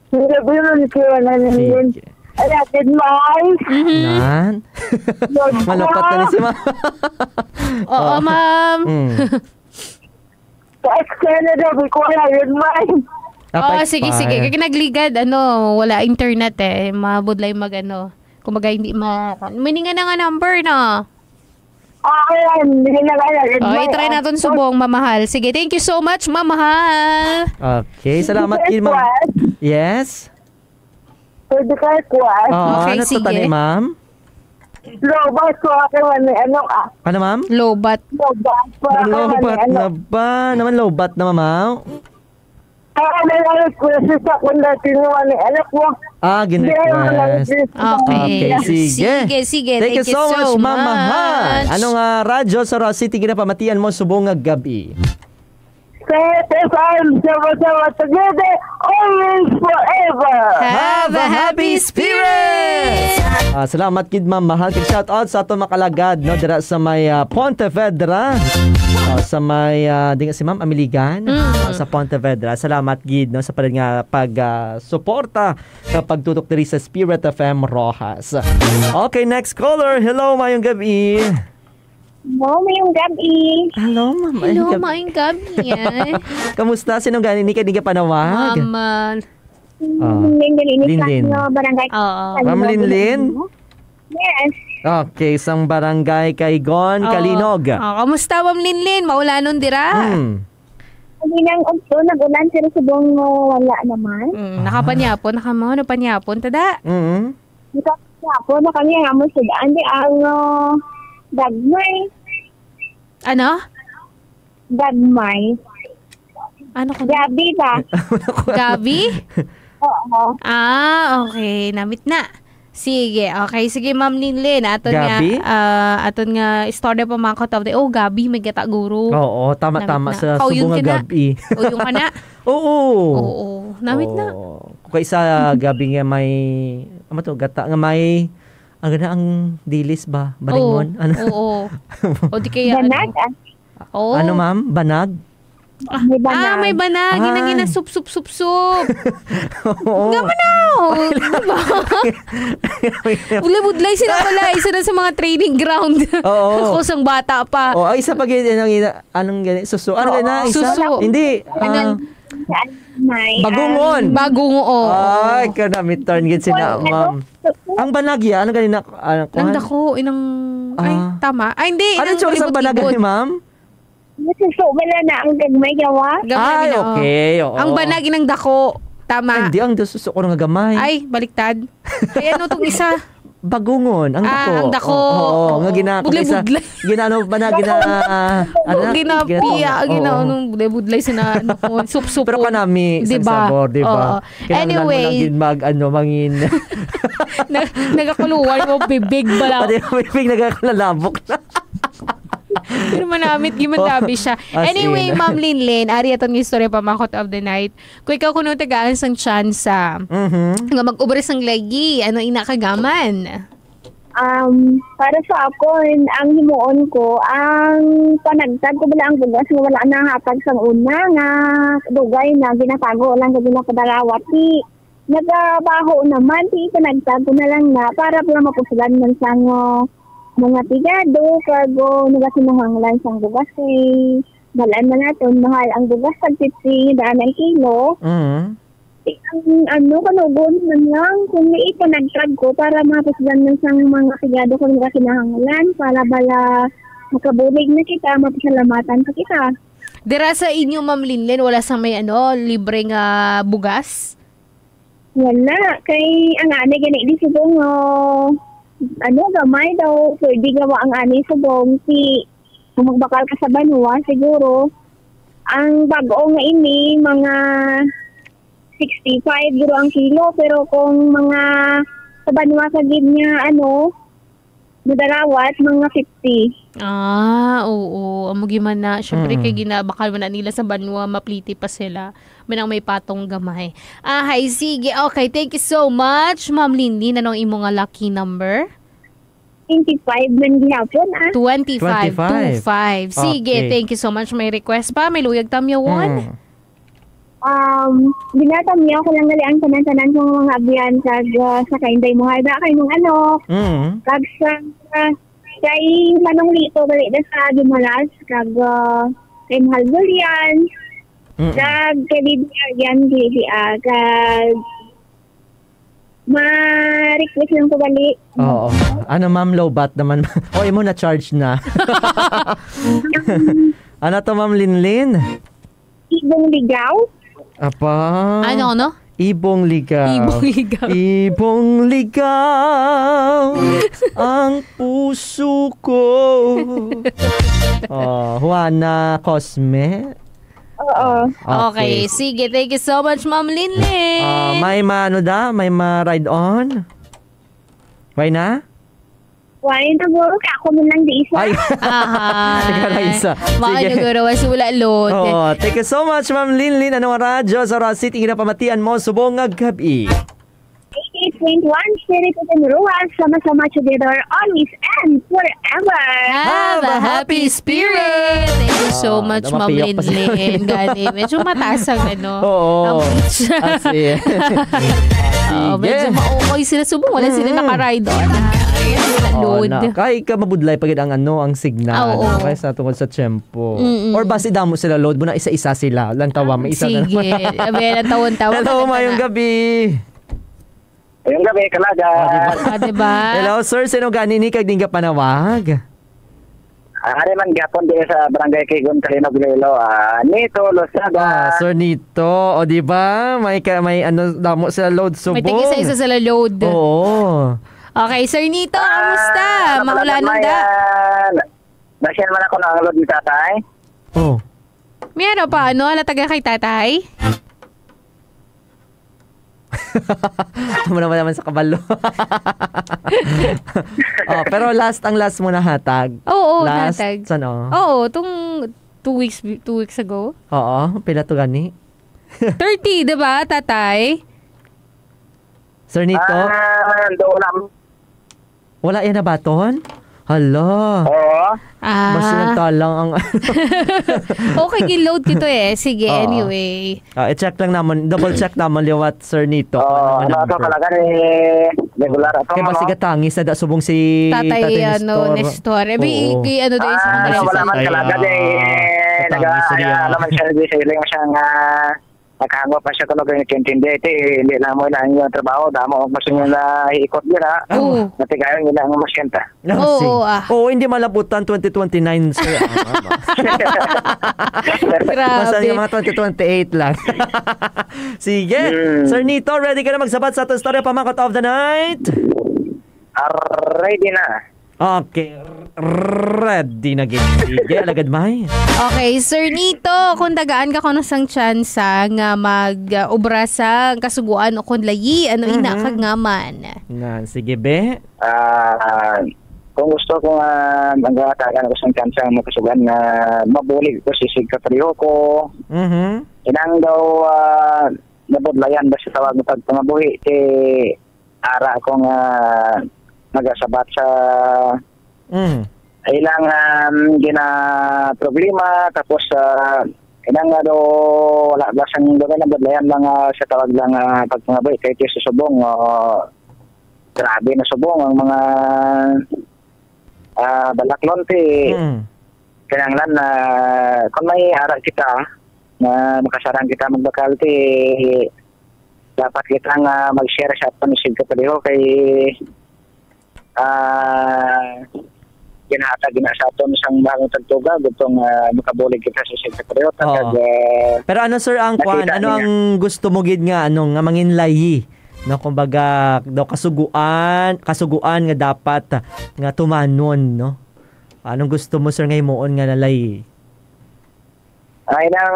Sabi mo, kaya na namin. Alagad Mai. Nan? Malapot na ni si ma'am. Oo, ma'am. Sa ex-Canada, may ko alagad Mai. Sige. Kaya nagligad, wala internet mabudlay kumbaga hindi mininga na nga number na. Ayan, hindi na alagad Mai. I-try natin subong, mamahal. Sige, thank you so much, mamahal. Okay, salamat kay ma'am. Yes? Pwede ka kuwas. Okay, ano sige. to tani, ma'am? Lobat ko ako ano ka. Ano, ma'am? Lobat. Lobat ko ako Lobat na ba? Naman lobat na, ma'am? may anak ko sa kundati ng anak mo. Gine-request. Okay. Sige. Thank you so much, ma'am mahal. Anong radyo sa Ross City ginapamatian mo subong nga gabi? Sama-sama together, always forever. Have a happy spirit! Salamat kid ma'am mahal. Shout out sa ato makalagad no dira sa may Pontevedra. Sa may di nga si Ma'am Amiligan sa Pontevedra. Salamat gid no sa pala nga suporta kapag tutok diri sa Spirit FM Rojas. Okay, next caller. Hello, mayong gabi. Hello, mayong gabi. Hello, Ma'am. Hello, mayong gabi. Kamusta? Sinong ganin ni ka panawag? Ma'am. Linlin. Barangay. Ma'am Linlin? Yes. Okay, isang barangay kay Gon Kalinog. Kamusta, Ma'am Linlin? Maulanon dira? Hindi nang nag-ulan pero subong wala naman. Nakapanyapon, nakamano panyapon, tada? Nakapanyapon na kami ang amo sudaan. Di ang dagmay. Ano? Dagmay. Ano ka? Gabi ba? Gabi? Oo. Okay. Namit na. Sige. Okay. Sige, Ma'am Linlin. Aton Gabi? aton nga istorya pa mga of the Gabi, may gata guro. Oo, tama sa subong nga gabi. Yung ka na? Oo. Namit na. Kung isa gabi nga may gata nga may ang dilis ba? Baringon? Oo. O di kaya Banag? Ano, Ma'am? Banag? May banag. May banag. Ginagina sup. Nga manaw. Diba? Budlay sila pala. Isa na sa mga training ground. Oo. Ako sang bata pa. Ay, isa pa anong ganyan? Suso. Ano ganyan? Suso. Hindi. Bagungon. Ay, kanamit turn gid sina, Ma'am. Ang banagya, ano ganina? Nang dako, tama. Ay, hindi. Ano yung isang banagya ni Ma'am? Nasuso wala na ang gagmay gawa. Ay, okay. Oo. Ang banag inang dako. Tama. Hindi, ang suso ko nga gamay. Ay, baliktad. Kaya ano itong isa? Bagungon. Ang dako. Ang dako. Oo, nga budlay. Ginano ba na Ginapiya. Budlay sina sup-sup. Pero kanami isang sabor, di ba? Anyway. Mangin. Nagakuluwan mo, bibig bala. Bibig nagakalalabok na. Pero manamit, gimandabi siya. Anyway, Ma'am Linlin, ari atong istorya pa makot of the night. Kung ikaw kuno tagaan sang tsansa, nga mag-ubres ang lagi, ano inakagaman? Para sa ako, ang himuon ko, ang panagtad ko bala ang bugas nga wala na hapag sang una nga dugay na ginatago lang sa ginapadarawat. Nagabaho naman, panagtad ko na lang na para pala mapusulan man sang mga tigado, kago, nagasinuhanglan siyang bugas eh. Balaan na natin, mahal ang bugas pag 50 daan ang kilo. Ang kanugon man lang, kung may ipanagtrag ko para mapasdan ng sang mga tigado kung nagasinahanglan, para bala makabulig na kita, mapasalamatan pa kita. Dira sa inyo, Ma'am Linlin, wala sa may libreng bugas? Wala. Kay ang anay ganit di subong gamay daw, pwede gawa ang ani subong kung magbakal ka sa banwa, siguro ang bago nga ini mga 65 euro ang kilo, pero kung mga sa banwa sa gid niya madarawat mga 50. Oo. Amo giman na. Syempre kay ginabakal man na nila sa banwa, mapliti pa sila. Manang may patong gamay. Hay, sige. Okay, thank you so much, Ma'am Linlin. Anong imo nga lucky number? 25 man gihapon 25. Sige, Okay. thank you so much. May request pa? May luyag tamyawan? Ginatamya ko lang gali ang tanan-tanan ng mga abyan kag sa kainday mo hayda kay nung kag sa kay Manong Lito gali sa Dumalas kag kay Mahal Julian kag kay Bibian kag ma-request lang ko gali. Oo. Ano, Ma'am, low bat naman. Imo na charge na. Ano to, Ma'am Linlin? Ibong ligaw. Apa? Ano? Ibong ligaw. Ibong ligaw ang puso ko. Juana Cosme. Oo. Okay, sige. Thank you so much, Ma'am Linlin. May may ma-ride on? Why na? Why na guro ka ako man lang di isa. Ay. Isa. Maano guro, wasi wala load. Thank you so much, Ma'am Linlin. Anong radyo sa Ross City, pamatian mo, subong nga gabi. Thank 88.1 Spirit of Rojas, sama-sama together, always and forever. Have a happy spirit! Thank you so much, Ma'am Namapiyok pa siya. Linlin. Gani, medyo mataas ang Oo. ang pitch. Kasi, Medyo ma-okay sila. Subong, wala sila nakaride on. Load. Kaya ka mabudlay pagid ang ang signal. Oo. Kaya sa tungkol sa tempo. Or basi damo sila load mo na isa-isa sila. Lantawa, may isa na Sige. naman. Abe, tawon-tawon. Hello, mayong gabi. Ayun gabi, Kalaga. Diba? Hello, sir. Sino gani ni kag ka panawag? Ari man gapon din sa barangay Kigon, Calino, Iloilo. Nito, Losada. Sir Nito. O, di ba? May ano, damo sila load subong. May tig-isa-isa sila load. Oo. Okay, Sir Nito, kamusta? Maulan da. Nasyan man ako ng load ni tatay. Oh. Meron pa, ano? Alataga kay tatay? Tama naman sa kabalo. Pero last mo na hatag. Oo, last, natag. Saan Oo, itong 2 weeks ago. Oo, pila to gani? 30, diba, tatay? Sir Nito? Doon Wala yan na baton? Hala. Oo. Basta nagtalang ang... Okay, giload kito eh. Sige, anyway. I-check lang naman, double check naman liwat, Sir Nito. Oo, ano ito talaga ni regular ito. Kaya basta gatangis na subong si Tatay Nestor. Oo. Ano daw yung Wala man talaga din. Naman siya, siling siyang nakahango pa siya kung nagkintindi. Hindi lang mo ilang yung trabaho. Damo, mas yung naikot nila. Natigayon nila ang masyenta. Oo, hindi malabutan 2029, sir. Basta yung mga 2028 lang. Sige. Sir Nito, ready ka na magsabat sa ating story pamakot of the night? Ready na. Okay. Ready na gid. Sige, alagad may. Okay, Sir Nito, kung tagaan ka ko ng tsansa nga mag-ubra sa kasuguan o kung layi, ano ina kag ngaman? Sige, be. Kung gusto ko mag-atagan ako sa tsansa nga makasugan nga mabulig ko si Sigkatriho ko. Inang daw nabudlayan ba sa tawag ng pagpangabuhi ara akong nagasabat sa ilang gina problema tapos ilang nga do wala ba sang doon na badlayan lang sa tawag lang pagpangaboy kay sa subong grabe na subong ang mga balaklon kinanglan na kung may ara kita na makasarang kita magbakal dapat kita nga mag-share sa panisig ka paliho kay ginahata sa aton isang bagong tagtuga gutong makabulig kita sa sekretaryo. Pero ano sir ang kwan? Ano ang gusto mo gid nga nga manginlayi? No, kumbaga daw kasuguan nga dapat nga tumanon, no? Anong gusto mo sir nga himuon nga nalayi? Ay nang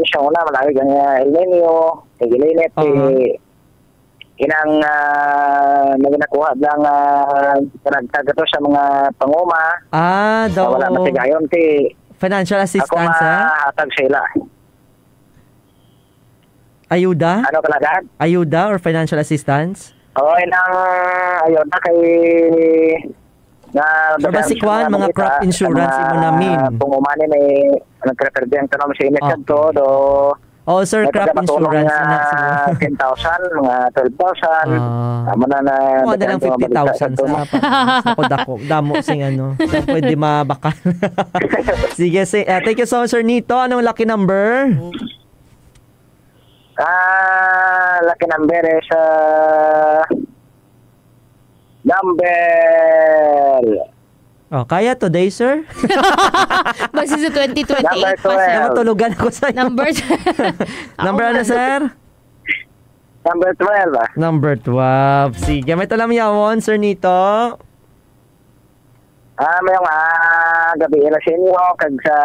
siya una malaki nga El Nino, Tigilinet, inang nagnakuha lang nagtaga to sa mga panguma. Daw. Wala matigayon financial assistance, ako hatag sila. Ayuda? Ano kalagad? Ayuda or financial assistance? Oo, inang ayuda kay basic one, mga crop insurance mo namin. Panguma ni may nagrepresent naman sa init do sir, crop insurance na 10,000, mga 12,000. Tama na na lang 50,000 sa ako. Damo sing pwede mabakal. Sige, thank you so much, Sir Nito. Anong lucky number? Lucky number is number... kaya today, sir? Basta sa 2028 pa siya. Matulugan ako sa'yo. Number ano, sir? Number 12. Number 12. Sige, may talam yawon, Sir Nito. May gabi na sa inyo, kag sa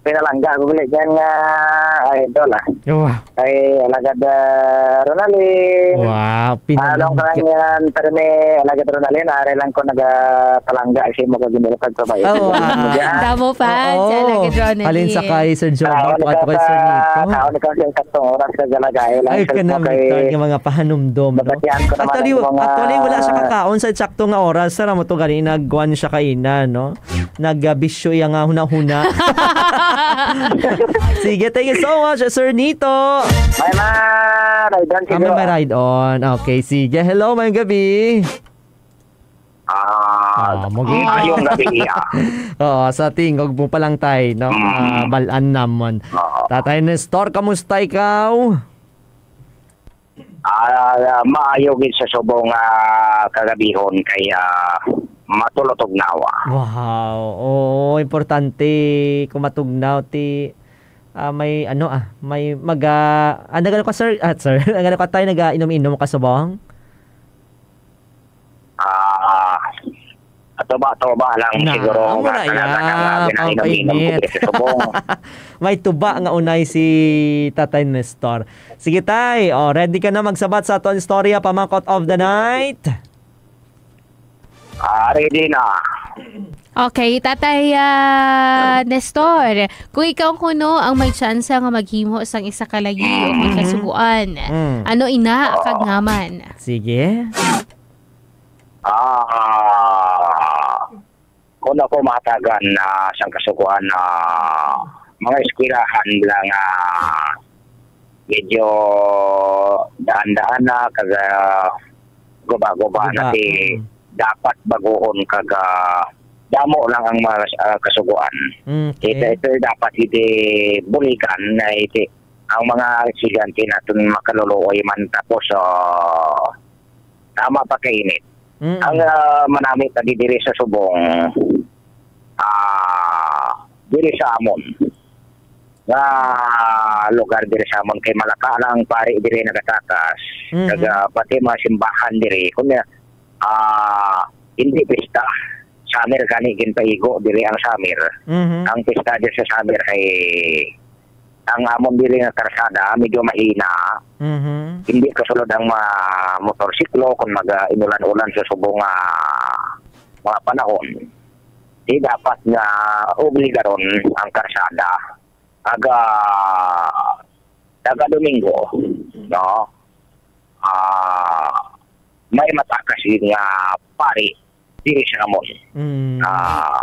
pinalangga ko ulit dyan nga idol Wow. Ay alagad Ronalyn. Wow, Along ka lang yan, pero may alagad Ronalyn, ari lang ko nagpalangga kasi mo kagindalo kagpabay. Oh, Damo pa, alagad Ronalyn. Halin sa kay Sir Joby, pakata kay Sir Nico. Kaon ka sa katong oras ka galagay lang. Ay, kanamitan yung mga pahanumdom. Babatian ko naman Actually, wala siya kakaon sa sakto nga oras. Sara mo to gani, nagguan siya kaina, no? Nagbisyo yung nga huna-huna. Sige, thank you so much, Sir Nito. May ride on siguro. May ride on. Okay, sige. Hello, may gabi. Ayong gabi. Oo, sa tingog mo pa lang tayo, no? Balaan naman. Tatay Nestor, kamusta ikaw? Maayogin sa subong kagabihon kaya matulotog nawa. Wow. Oo, importante kumatugnaw ti may may nagano ka sir? Sir, nagano ka tayo nag-inom-inom ka subong? Tuba lang siguro wala yan. May tuba nga unay si Tatay Nestor. Sige tay, ready ka na magsabat sa aton istorya pamangkot of the night? Ready na. Okay, Tatay Nestor, kung ikaw kuno ang may chance nga maghimo sang isa ka lagi o magkasubuan, ano ina kagnaman? Sige. Kung ako matagan na sang kasukuan na mga eskwelahan lang medyo daan-daan na kaga guba-guba na dapat baguhon kaga damo lang ang mga kasukuan. Ito dapat iti bulikan na iti ang mga estudyante natin makaluluoy man tapos tama pa kainit. Ang manamit na diri sa subong diri sa amon nga lugar diri sa amon kay malaka lang pare diri nagatakas kaga pati mga simbahan diri kunya hindi pista Samir gani ginpaigo diri ang Samir ang pista diri sa Samir ay ang amon diri nga karsada medyo mahina. Hindi kasulod ang motorsiklo kung mag-inulan-ulan sa subong mga panahon. Di dapat nga obligaron ang karsada aga Domingo, no? May matakas nga pari diri sa amon.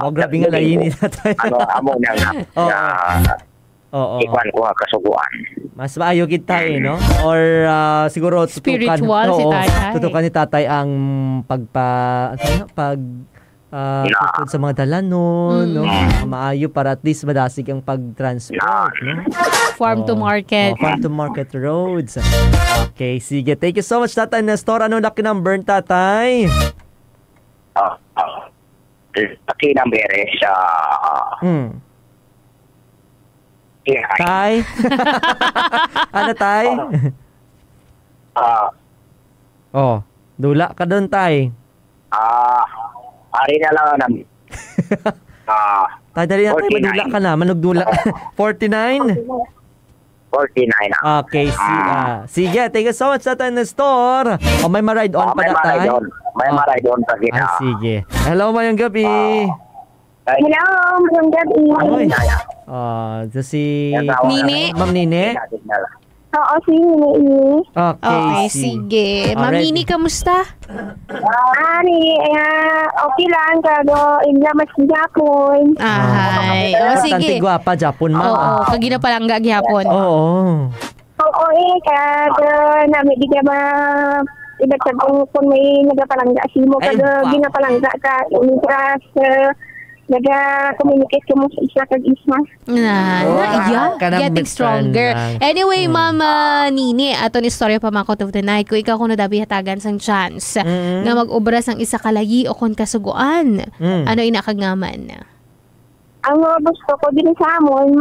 Wag grabe nga laini na tayo. Amon ikuan ko kasuguan. Mas maayo kita no? Or siguro spiritual si tatay. Tutukan ni tatay ang tukod sa mga dalanon, no? Maayo para at least madasig ang pag-transport, no? Farm to market. Farm to market roads. Okay, sige. Thank you so much, Tatay Nestor. Ano laki ng burn, tatay? Laki ng beres sa tay? Ano tay? Dula ka doon tay. Ari na lang namin. Tay, dali na tayo, madula ka na. Manugdula. 49? 49 na. Okay, sige. Thank you so much, Tatay Nestor. May ma-ride on pa na tayo? May ma-ride on pa kita. Sige. Hello, mayong gabi. Hello, mayong gabi. Si Nini. Ma'am Nini? Oo, si Nini. Okay, sige. Ma'am Nini, kamusta? Okay lang. Kado, inla mas Japon. Ay, sige. Tantigwapa, Japon, ma'am. Oo, kagina palang gagyapon. Oo. Oo, kado, namin di ka ba iba't kung may nagapalangga simo, kado, ginapalangga ka, umitras, naga-communicate ka mo sa isa kag-isa. Getting stronger. Anyway, Mama Nini, ato ni storya pa makot of the night. Kung ikaw kuno dabi hatagan sang chance nga mag-obras ang isa kalagi o kon kasuguan, ano inakagnaman? Ang gusto ko din sa amon,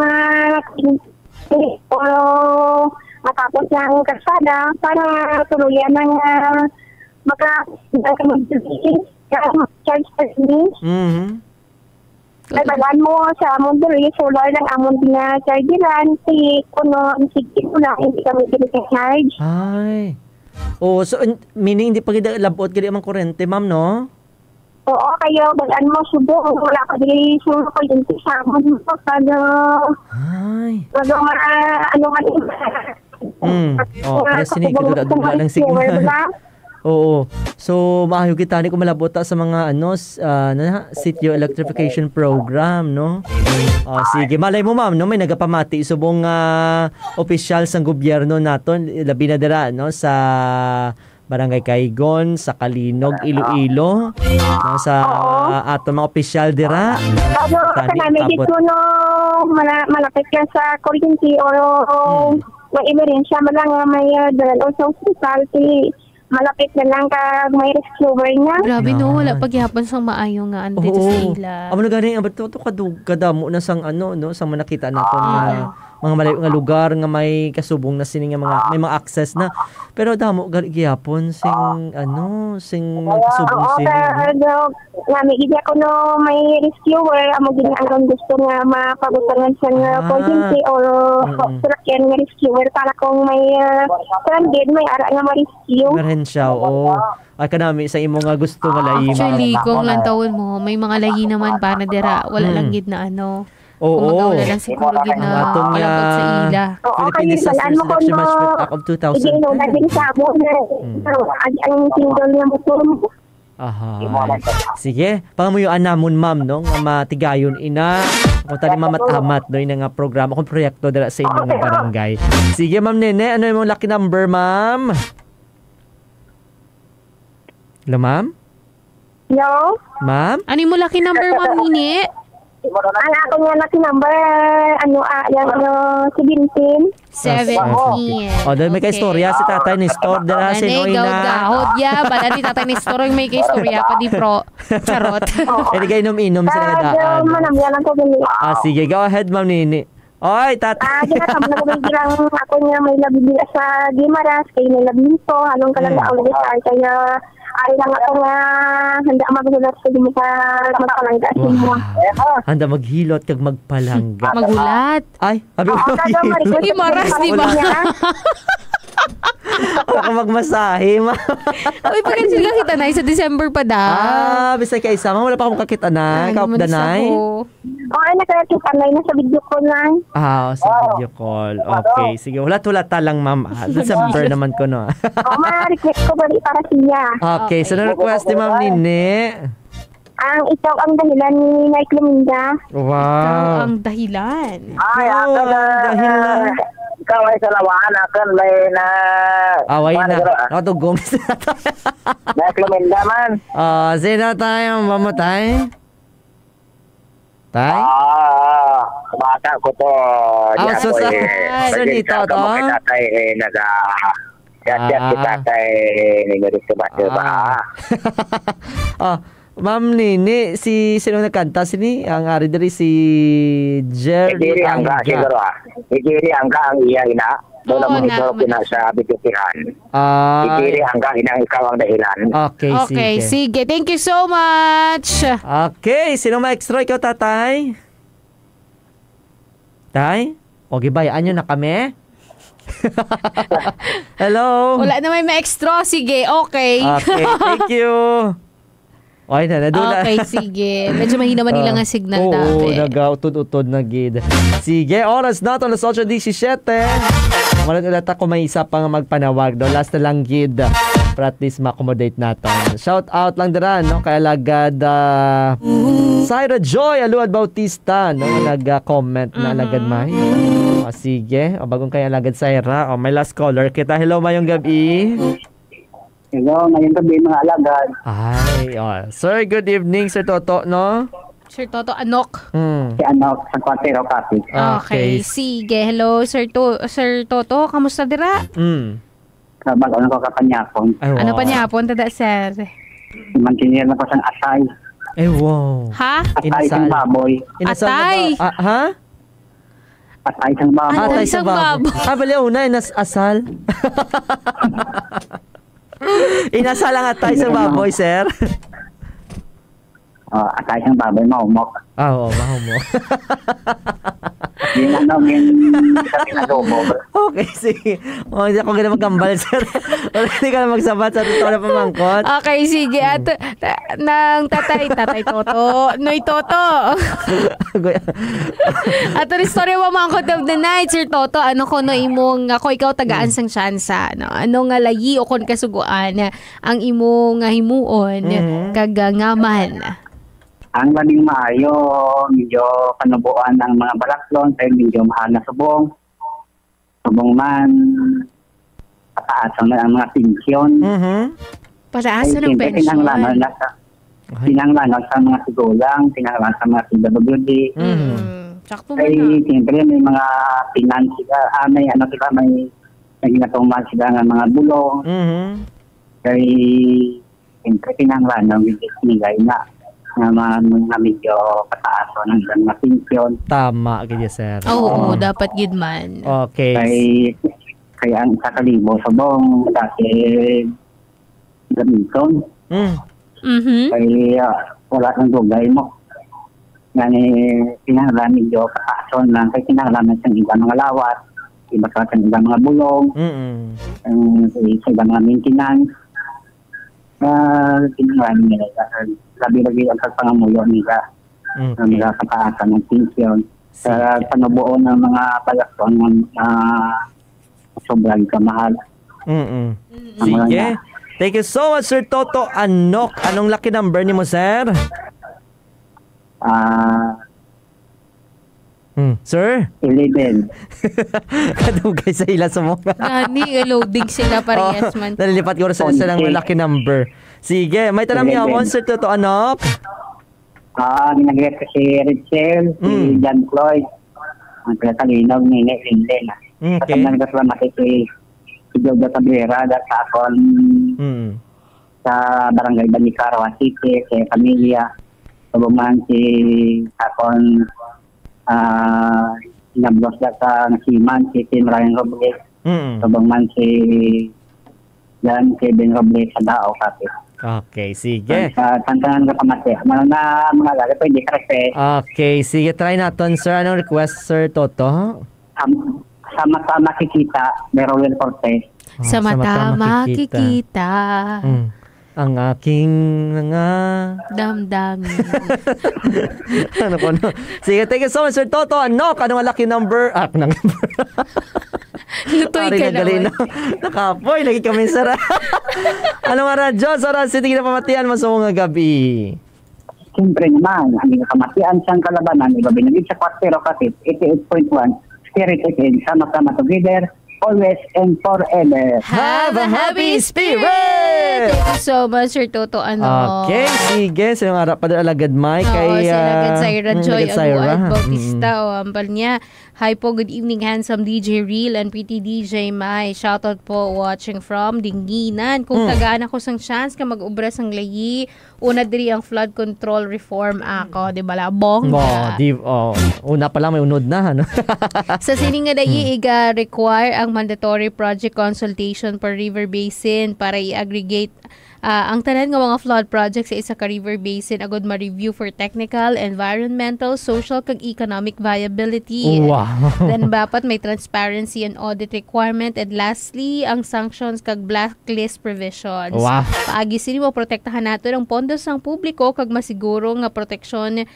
matapos ang kasada para tuluyan ng maka-charge pa rin. Ay, bagaan mo sa amon diri, solar lang amon nga chargeran, si kuno, sige ko lang, hindi kami charge. Ay. Oh, so meaning hindi pa gid labot gid ang kuryente, ma'am, no? Oo, kayo, bagaan mo, subo, wala ka diri, subo ko yung sa amon mo, kada, Ay. ano man, Oh, para sinig ko dula lang signal. Oo. So, maayo kita ni kung malabot ta sa mga sitio electrification program, no? Sige, malay mo ma'am, no, may nagapamati subong opisyal sang gobyerno naton, labi na dira, no, sa Barangay Kaigon, sa Kalinog, Iloilo, no, sa ato mga opisyal dira. Kanami dito no, malapit ka sa kuryente o may emerensya mo lang may dalal sa hospital, malapit na lang ka may rescuer niya. Grabe no, wala paghihapon sang maayo nga dito sa ila. Amo na gani ang bato kadamo na sang no, sang manakita naton mga malayo nga lugar nga may kasubong na sini nga mga may mga access na. Pero damo gihapon sing kasubong sini. Ngami gid ako no may rescuer amo gid ang gusto nga mapagutangan sa emergency or sakyan nga rescuer para kung may stranded may ara nga ma-rescue. Emerensya, ay kanami sa imo nga gusto nga lahi. Actually, kung lantawon mo, may mga lahi naman pa na dira, wala lang gid na Oo. Wala lang siguro gid na malapot sa ila. Philippine Disaster Reduction Management Act of 2000. Hindi na din sa amo ang single nga motor mo. Aha. Sige, pangmuyuan namon ma'am no nga matigayon ina kung tani mamatamat no ina nga programa kung proyekto dira sa inyong nga barangay. Sige ma'am Nene, ano imong lucky number ma'am? Hello ma'am? Hello? Ma'am? Ano imong lucky number ma'am Nene? Ang ako nga lucky number, 17. 17. Dahil may kaistorya si tatay ni store dala si Noy na. Gahod ya, bala ni tatay ni store may kaistorya pa di pro. Charot. Hindi kayo inom-inom sila nadaan. Sige, go ahead ma'am Nini. Oy, tatay. Ginasama na ko may girang ako nga may labibila sa Gimaras, kayo may labinto, halong ka lang na ulit kaya ay lang ako nga handa maghulat sa magpalangga sa mo. Handa maghilot kag magpalangga. Magulat. Ay, abi ko. Gimaras, di ba? Ako magmasahe, ma. Uy, pagkat sila kita na sa December pa da. Bisay ka isa, wala pa akong kakita na. Kaop da na. Ay, nakakita na sa video call lang. Sa video call. Okay, sige. Hulat-hulat lang, ma'am. December naman ko, no. Ma-request ko bali para siya. Okay, so na-request ni Ma'am Nini. Ang ikaw ang dahilan ni Mike Luminda. Wow. Ikaw ang dahilan. Ay, ako na dahilan. Ikaw ay sa lawaan, akan may na... Away na. Nakatugong si tatay. Mike Luminda man. Sino tayo mamatay? Tay? Bata ko to. So nito to? Tatay Yat tatay nagdari sa bata ba? Ma'am Nini, sino nagkanta? Sini? Ang ari dari si Jerry Angga. Jerry Angga ang iya ina. Doon naman ito pinasa bitupihan. Jerry Angga inang ikaw ang dahilan. Okay, sige. Thank you so much. Okay, sino ma-extra ikaw, tatay? Tay? Okay, bayaan nyo na kami? Hello? Wala na may ma-extra. Sige, okay. Okay, thank you. Okay na, nadula. Okay, sige. Medyo mahina Manila nga signal dati. Oo, nag-utod-utod na gid. Sige, oras na to, alas 8:17. Malat ulit ako may isa pang magpanawag. Last na lang gid. Para at least ma-accommodate natin. Shout out lang dira, no? Kaya lagad Syra Joy Aluad Bautista, no? Nag-comment na lagad may. Sige, bagong kaya lagad Syra. May last caller kita. Hello, mayong gabi. Hello, ngayong gabi mga alagad. Ay, Sir, good evening, Sir Toto, no? Sir Toto, Anok. Si Anok, sa Quatero City. Okay, sige. Hello, Sir Toto. Kamusta dira? Bago na ko kapanyapon. Ano pa niya? Punta da, sir. Mantinir na ko sa atay. Wow. Ha? Atay sang baboy. Atay? Ha? Atay sang baboy. Atay sang baboy. Baliw na, asal. Inasal ang atay sang baboy, sir. Atay siyang baboy, mahumok. Oo, mahumok. Yung sa pinadobo. Okay, sige. Hindi ako gana magkambal, sir. Hindi ka na magsabat sa totoo na pamangkot. Okay, sige. At nang tatay Toto. Noy Toto. At ang story mo mangkot of the night, Sir Toto. Ano ko no imong, ako ikaw tagaan sang tsansa. No? Ano nga layi o kon kasuguan ang imong himuon kag ngaman? Ang labing maayo, medyo panubuan ang mga balaklon, pero medyo mahal na subong. Subong man, pataasan na ang mga pensyon. Pataasan ng pensyon? Pinanglangan sa mga sigulang, pinanglangan sa mga CWD. Sakto mo Ay, na. siyempre may mga financial, may ano sila, may ginatuman sila ng mga bulong. Kaya, siyempre pinanglangan, nilay na. Mga medyo pataaso ng mga pensyon. Tama, kaya sir. Oo, dapat gid man. Okay. Kaya ang sa kalibo sa bong dati gamiton. Kaya wala nang dugay mo. Ngani pinanglan medyo pataaso lang. Kaya pinanglan sa ibang mga lawat, iba sa ibang mga bulong, sa ibang mga maintenance. Pinanglan nila labi-labi ang pagpangamuyo nila nila kapaasan ng pensyon sa panubuo ng mga palason ng sobrang kamahal. Sige. Thank you so much, Sir Toto Anok. Anong lucky number ni mo, sir? Sir? 11. Kadugay sa ila sa mga. Nani, loading sila parehas man. Nalilipat ko rin sa ng lucky number. Sige, may tanong niya ako, Sir Toto Anok. Ginagret ko si Richel, si John Floyd. Ang pinatalinog ni Linden. Okay. At nagkasalamat si Jojo Cabrera sa akon sa Barangay Banicarawa City, sa pamilya. Sabuman si akon inablos sa nasiman si Tim Ryan Robles. Sabuman si Jan Kevin Robles sa Dao Kapit. Okay, sige. Tantangan ka pamati. Mga gali, pwede ka rin. Okay, sige. Try natin, sir. Anong request, Sir Toto? Sama-sama kikita, Merowel Cortez. Sama-sama kikita. Ang aking nga damdamin. Ano ko, no? Sige, thank you so much, Sir Toto. Anong lucky number? Lutoy ka naman. Nakapoy, lagi kami sara. Ano nga radyo? Sara, siting na pamatian mo sa mga gabi. Siyempre naman, ang kamatian siyang kalabanan, iba binagid sa 4 kasi 88.1, Spirit FM, sama-sama together, always and forever. Have a happy spirit! Thank you so much, Sir Toto Anok. Okay, sige. Sa yung harap pa doon alagad, Mike. Oo, sa alagad Syra Joy Aguad Bautista. Ampal niya. Hi po, good evening, handsome DJ Real and pretty DJ Mai. Shoutout po watching from Dinginan. Kung tagaan ako sang chance ka mag-ubra sang layi, una diri ang flood control reform ako. Di ba labong? Una pa lang may unod na. Ano? Sa sining nga dayi, require ang mandatory project consultation per river basin para i-aggregate ang tanan nga mga flood projects sa isa ka river basin agud ma-review for technical, environmental, social kag economic viability. Wow. Then dapat may transparency and audit requirement, and lastly ang sanctions kag blacklist provisions. Wow. Paagi sini mo protektahan nato ang pondo sang publiko kag masiguro nga proteksyon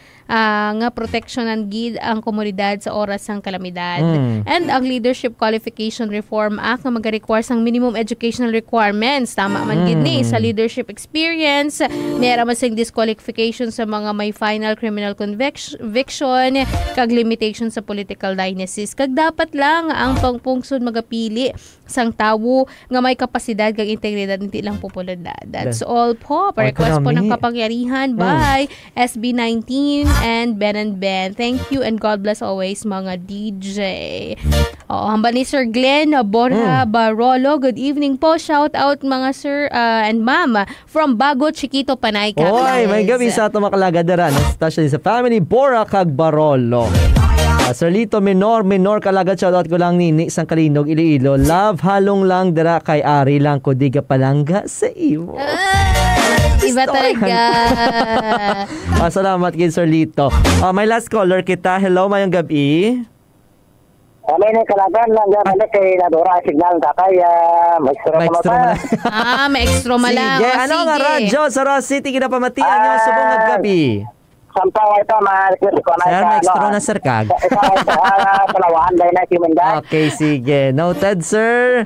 proteksyonan gid ang komunidad sa oras sang kalamidad. And ang Leadership Qualification Reform Act nga mag-require sang minimum educational requirements. Tama man gid ni sa leadership experience. Mayroon man sang disqualification sa mga may final criminal conviction kag limitation sa political diagnosis. Kag dapat lang ang pangpungsod magapili sang tawo nga may kapasidad kag integridad hindi lang popularidad. That's all po. Pa-request po ng kapangyarihan by SB19 and Ben and Ben. Thank you and God bless always mga DJ. Hamba ni Sir Glenn Borja Barolo. Good evening po. Shout out mga sir and ma'am from Bago Chiquito Panay Capital. Oy, may gabi sa ito makalagadaran. Stasyon sa family Bora kag Barolo. Sir Lito Minor kalagad. Shoutout ko lang nini sang Kalinog Iloilo. Love halong lang dira kay Ari lang ko diga palangga sa imo. Iba talaga. Salamat kay Sir Lito. May last caller kita. Hello, mayang gabi. Ano yung kalagan lang dyan, ano kay Nadora, signal tatay, may extra May extra pa. May extra malang. Sige, ano nga radyo sa Ross City kinapamatian nyo subong nga gabi? Sampang ito, ma-request ko na Sir, may extra na sir kag. Ito, palawaan, dahil na simendan. Okay, sige. Noted, sir.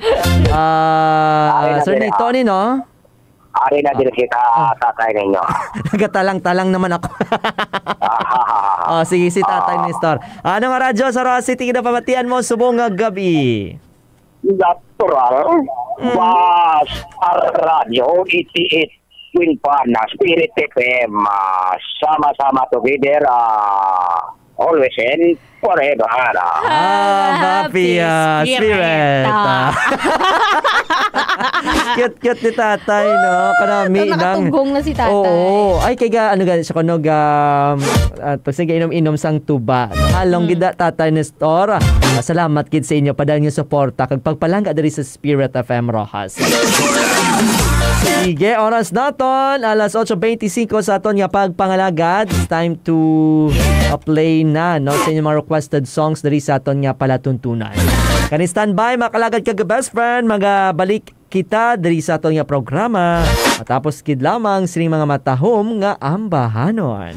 Sir Lito, no? Ari na din kita, tatay ninyo. Nagatalang-talang naman ako. Sige, si Tatay Nestor. Ano nga radyo sa Ross City kinapamatian mo subong nga gabi? Natural. Bas, radio, 88. Twin Pana, Spirit FM, sama-sama together, always and forever. Happy Spirit. Cute ni Tatay, no? Kanami Nakatugong na si Tatay. Oo. Ay, kaya ano ganun siya kunog, sige, inom-inom sang tuba. Halong gida, Tatay Nestor. Salamat kid sa inyo. Padang yung suporta. Kag pagpalangga dari sa Spirit FM Rojas. Sige, oras naton. Alas 8:25 sa aton nga pagpangalagad. It's time to play na, no? Sa inyong mga requested songs dari sa aton nga palatuntunan. Kani standby, makalagad kag best friend. Magabalik kita dari sa aton nga programa. Matapos kid lamang sining mga matahom nga ambahanon.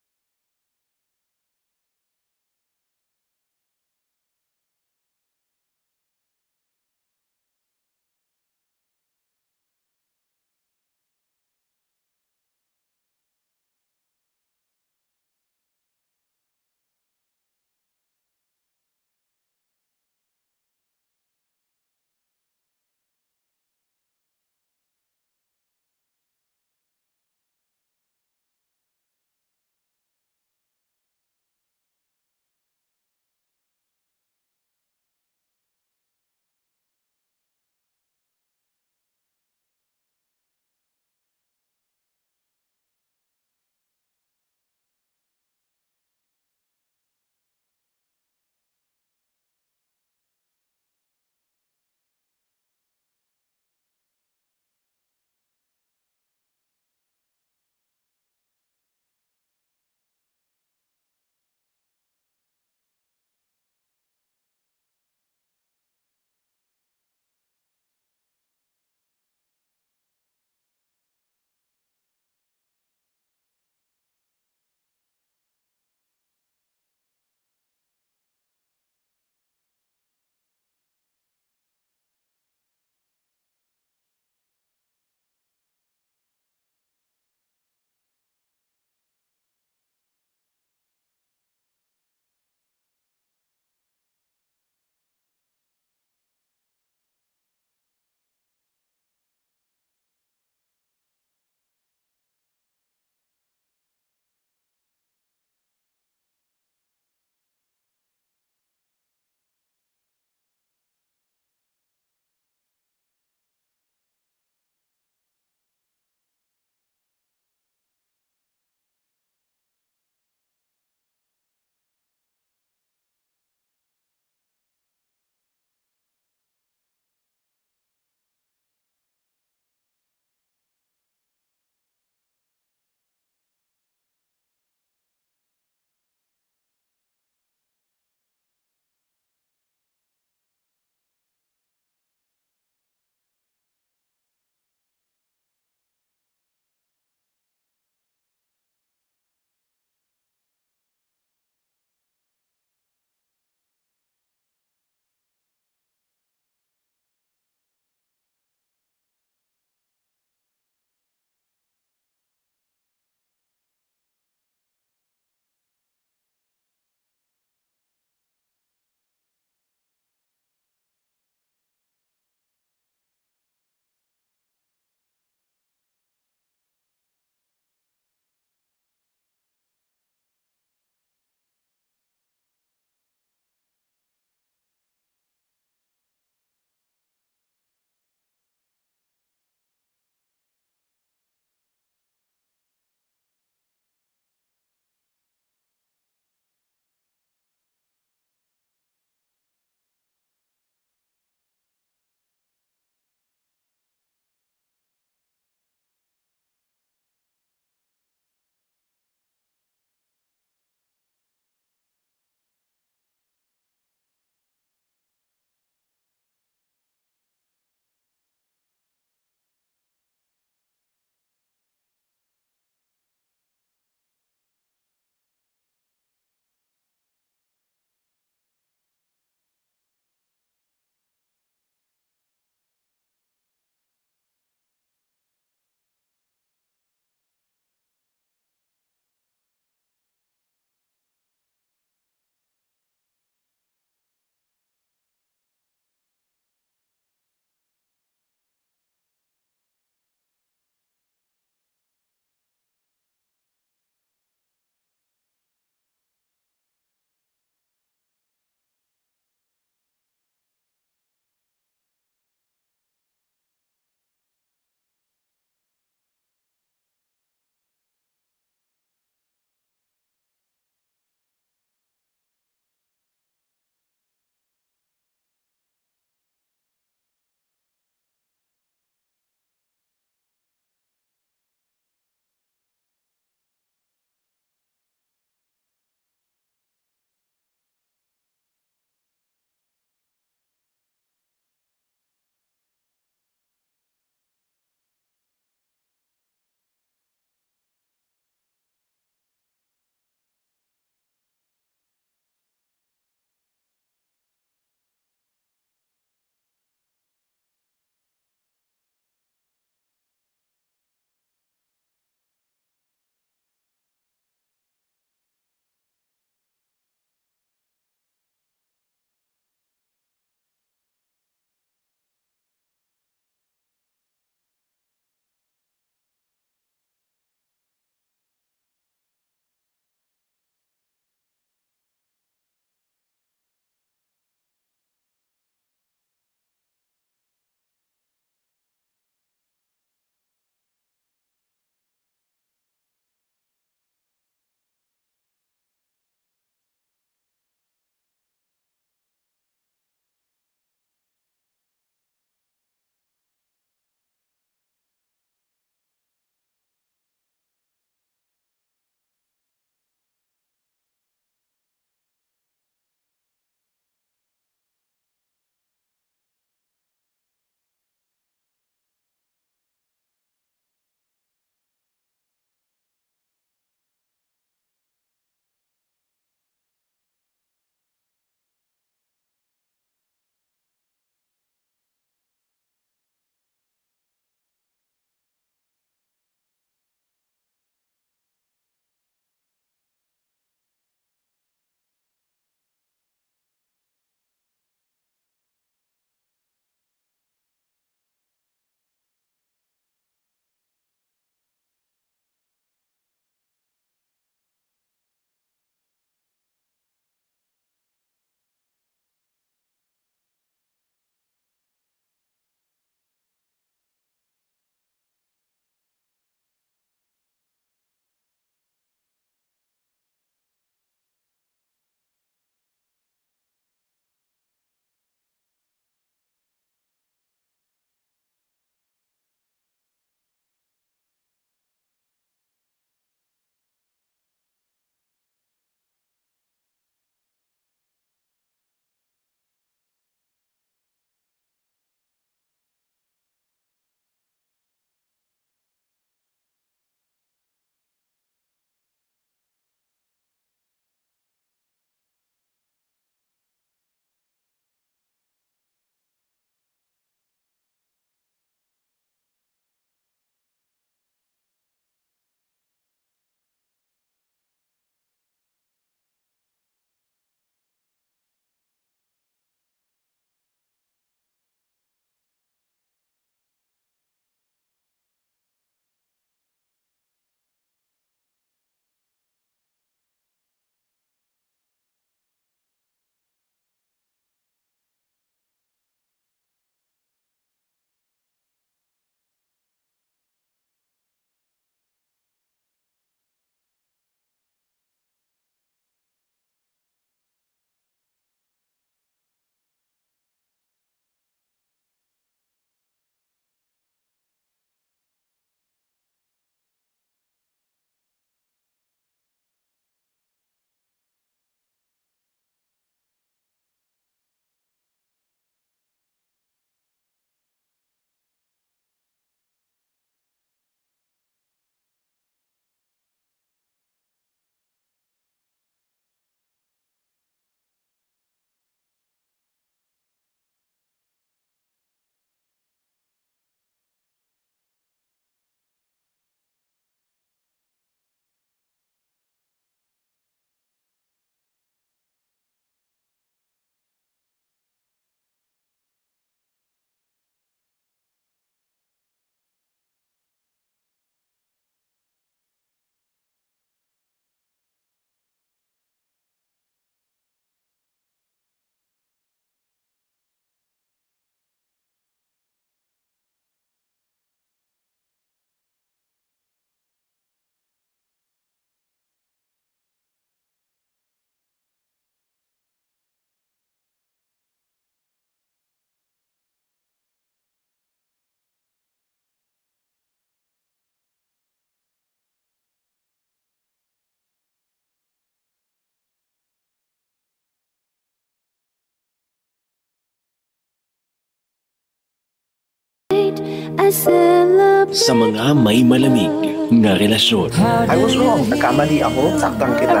I celebrate. Sa mga may malamig nga relasyon. I was wrong. Nagkamali ako. Saktan kita.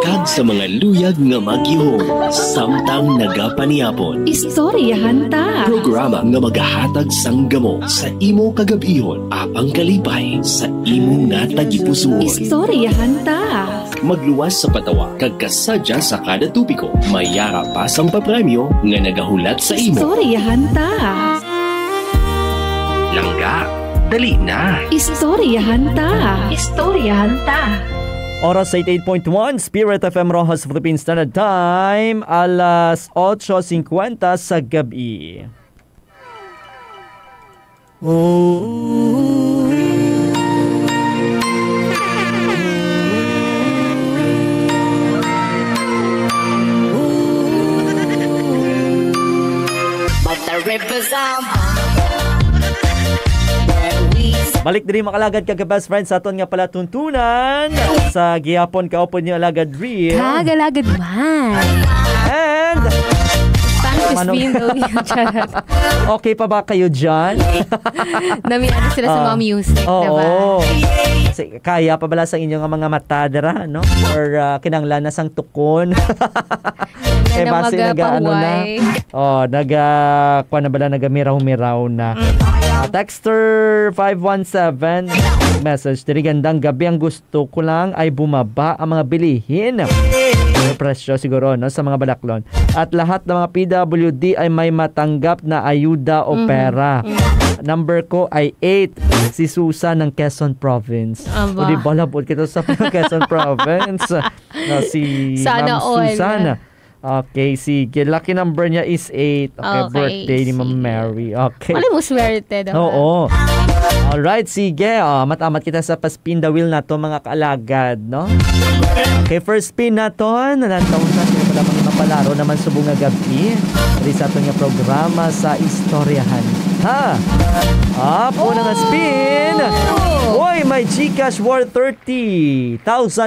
Kag sa mga luyag nga maghihom, samtang nagapaniapon. Istoryahan ta. Programa nga magahatag sang gamo sa imo kagabihon apang kalipay sa imo nga tagipusoon. Istoryahan ta. Magluwas sa patawa kag kasadya sa kada tupiko. Mayara pa sang papremyo nga nagahulat sa imo. Istoryahan ta. Langga, dali na. Istoryahan ta. Istoryahan ta. Oras 88.1, Spirit FM Rojas Philippine Standard Time, alas 8:50 sa gabi. But the rivers are Balik diri makalagad kag best friends sa aton nga pala tuntunan sa gihapon kaupon niyo alagad real. Kagalagad man. And Spin daw yung charot. okay pa ba kayo dyan? Namiano sila sa mga music, diba? Kasi kaya pa bala sa inyong mga matadara, no? Or kinanglan na sang tukon. Base naga ano na. Kuha na bala nagamiraw-miraw na. Texter 517 message, diri gandang gabi, ang gusto ko lang ay bumaba ang mga bilihin. Presyo siguro, no, sa mga balaklon. At lahat ng mga PWD ay may matanggap na ayuda o pera. Number ko ay 8, si Susan ng Quezon Province. O di balabot kita sa Quezon Province. No, si Sana Ma'am Susan. Okay, sige. Lucky number niya is 8. Okay, birthday ni Ma'am Mary. Okay. Wala mo swerte daw. Oo. Alright, sige. Matamat kita sa pa-spin the wheel na to, mga kaalagad, no? Okay, first spin na to. Nanantaon na sila pala mga mapalaro naman subong nga gabi. Dari sa aton nga programa sa Istoryahan. Ha? Po na nga spin. Uy, may GCash worth 30,000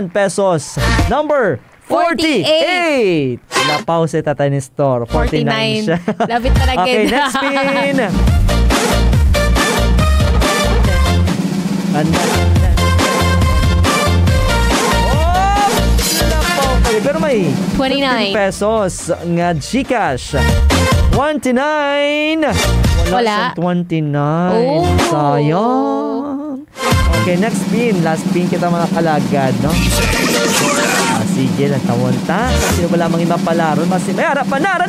pesos. Number 48. Pause tatay ni store. 49 siya. Lapit na lang. Okay, next spin. Pero may 29 pesos nga GCash. 29. Wala. 29. Sayang. Okay, next spin. Last spin kita, mga kalagad, no? Sige, natawon ta. Sino ba lamang iba palaro? May harap pa na!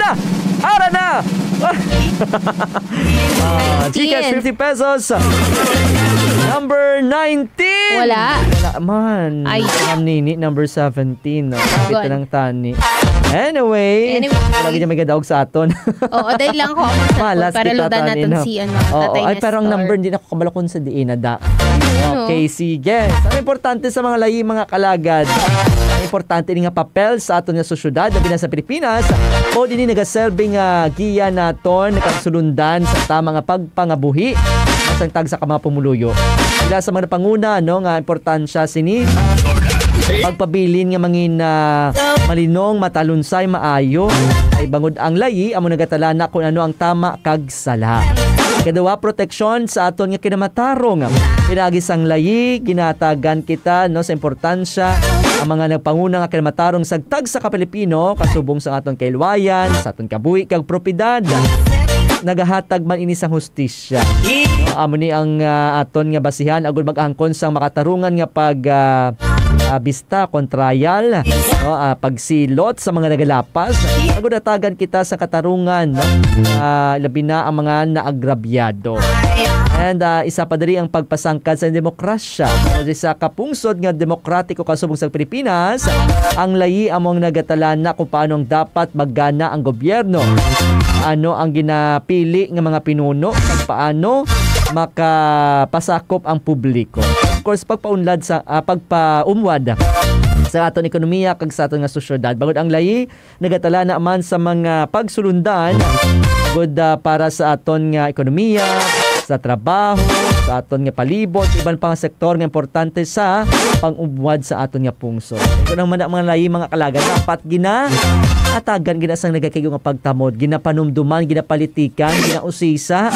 Ara na! GCash 50 pesos. Number 19. Wala man. Ay. Nini, number 17. Kapit na ng tani. Anyway, lagi niya may gadaog sa aton. Oo, dahil lang ako para ludan natin si tatay ay, pero ang number hindi na ako kabalakon sa diin na da. Okay, sige. Ang importante sa mga lahi, mga kalagad, ang importante nga papel sa aton nga sosyudad, labi na sa Pilipinas, o din nagaselbing giya naton, nakasulundan sa tama nga pagpangabuhi sa tag sa mga pumuluyo. Sila sa mga panguna, no, nga importansya sini pagpabilin nga mangin malinong, matalunsay, maayo, ay bangod ang layi, amo nagatalana kung ano ang tama kag sala. Kadawa, proteksyon sa aton nga kinamatarong. Pinagis ang layi, ginatagan kita, no, sa importansya ang mga nagpanguna nga kinamatarong sagtag sa Kapilipino, kasubong sa aton kailwayan, sa aton kabuhi kag propedad. Nagahatag man ini sang hustisya. Amo ni ang aton nga basihan agud mag-angkon sang makatarungan nga pag bista kontrayal, no, pagsilot sa mga nagalapas. Agud atagan kita sa katarungan, no, labi na ang mga naagrabyado. And isa pa diri ang pagpasangkad sa demokrasya. Sa kapungsod nga demokratiko kasubong sa Pilipinas, ang layi among nagatalana kung paano dapat maggana ang gobyerno. Ano ang ginapili ng mga pinuno at paano makapasakop ang publiko. Of course, pagpaunlad sa pagpaumwad sa aton ekonomiya kag sa aton nga sosyedad. Bangod ang layi nagatala na man sa mga pagsulundan good para sa aton nga ekonomiya, sa trabaho, sa aton nga palibot, iban pang sektor nga importante sa pang-umwad sa aton nga pungsod. Ito naman ang mga layi, mga kalagan, dapat atagan ginasang nagakayo nga pagtamod, ginapanumduman, ginapolitikan, ginausisa,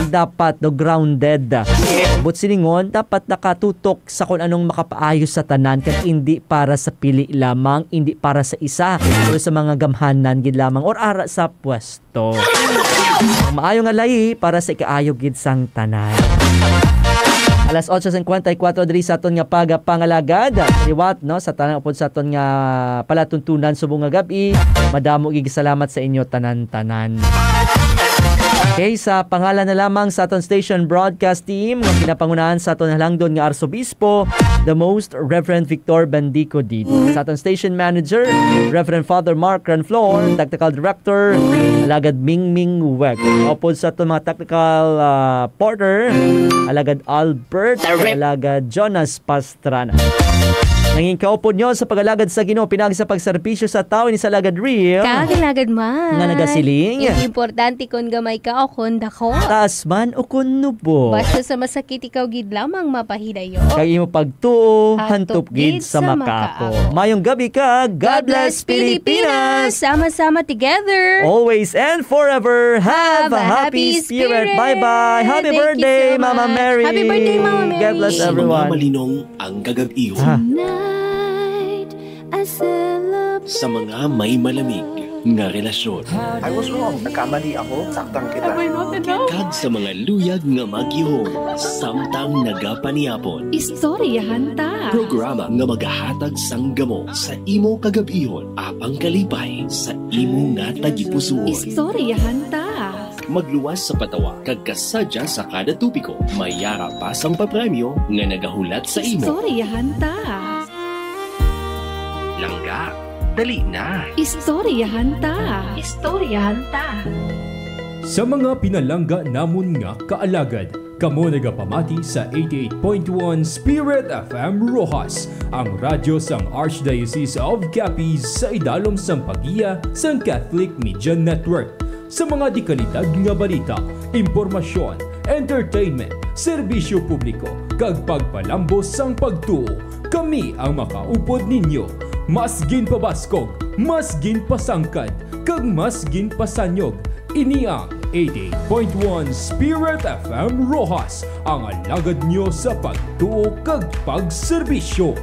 dapat no grounded. But siningon, dapat nakatutok sa kung anong makapaayos sa tanan kag hindi para sa pili lamang, hindi para sa isa, o sa mga gamhanan gid lamang or ara sa pwesto. Ang maayo nga layi para sa ikaayo gid sang tanan. Alas 8:54 diri sa aton nga pangalagad. Liwat no sa tanan upod sa aton nga palatuntunan subong nga gabi. Madamo gid salamat sa inyo tanan-tanan. Okay, sa pangalan na lamang sa aton station broadcast team nga ginapangunahan sa aton halangdon nga Arsobispo, the Most Reverend Victor Bandico dito. Sa aton station manager, Reverend Father Mark Ranflor, technical director, Alagad Mingming Weg. Upod sa aton mga technical porter, Alagad Albert, Alagad Jonas Pastrana. Nanging kaupod nyo sa pag-alagad sa Ginoo pinag sa pagserbisyo sa tao ni sa Alagad Real. Kagalagad man. Nga nagasiling. Importante kung gamay ka o kung dako. Taas man o kung nubo. Basta sa masakit ikaw gid lamang mapahidayo. Kay imo pagtuo, hantop gid sa makako. Mayong gabi ka. God bless Pilipinas. Sama-sama together. Always and forever. Have a happy spirit. Bye-bye. Happy birthday, Mama Mary. Happy birthday, Mama Mary. God bless everyone. Sa mga malinong ang gagab-iyo. Sa mga may malamig nga relasyon. I was wrong. Nagkamali ako. Saktan kita. Kag sa mga luyag nga magyuhong samtang nagapaniapon. Istoryahan ta. Programa nga magahatag sang gamo sa imo kagabihon apang kalipay sa imo nga tagipusoon. Istoryahan ta. Magluwas sa patawa kag kasadya sa kada tupiko. Mayara pa sang papremyo nga nagahulat sa imo. Istoryahan ta. Langga, dali na. Istoryahan ta. Istoryahan ta. Sa mga pinalangga namon nga kaalagad, kamo nagapamati sa 88.1 Spirit FM Rojas, ang radyo sang Archdiocese of Capiz sa idalom sang pagiya sang Catholic Media Network. Sa mga dikalidad nga balita, impormasyon, entertainment, serbisyo publiko, kag pagpalambos sang pagtuo, kami ang makaupod ninyo. Mas ginpabaskog, mas ginpasangkad, kag mas ginpasanyog. Ini ang 88.1 Spirit FM Rojas, ang alagad nyo sa pagtuo kag pagserbisyo.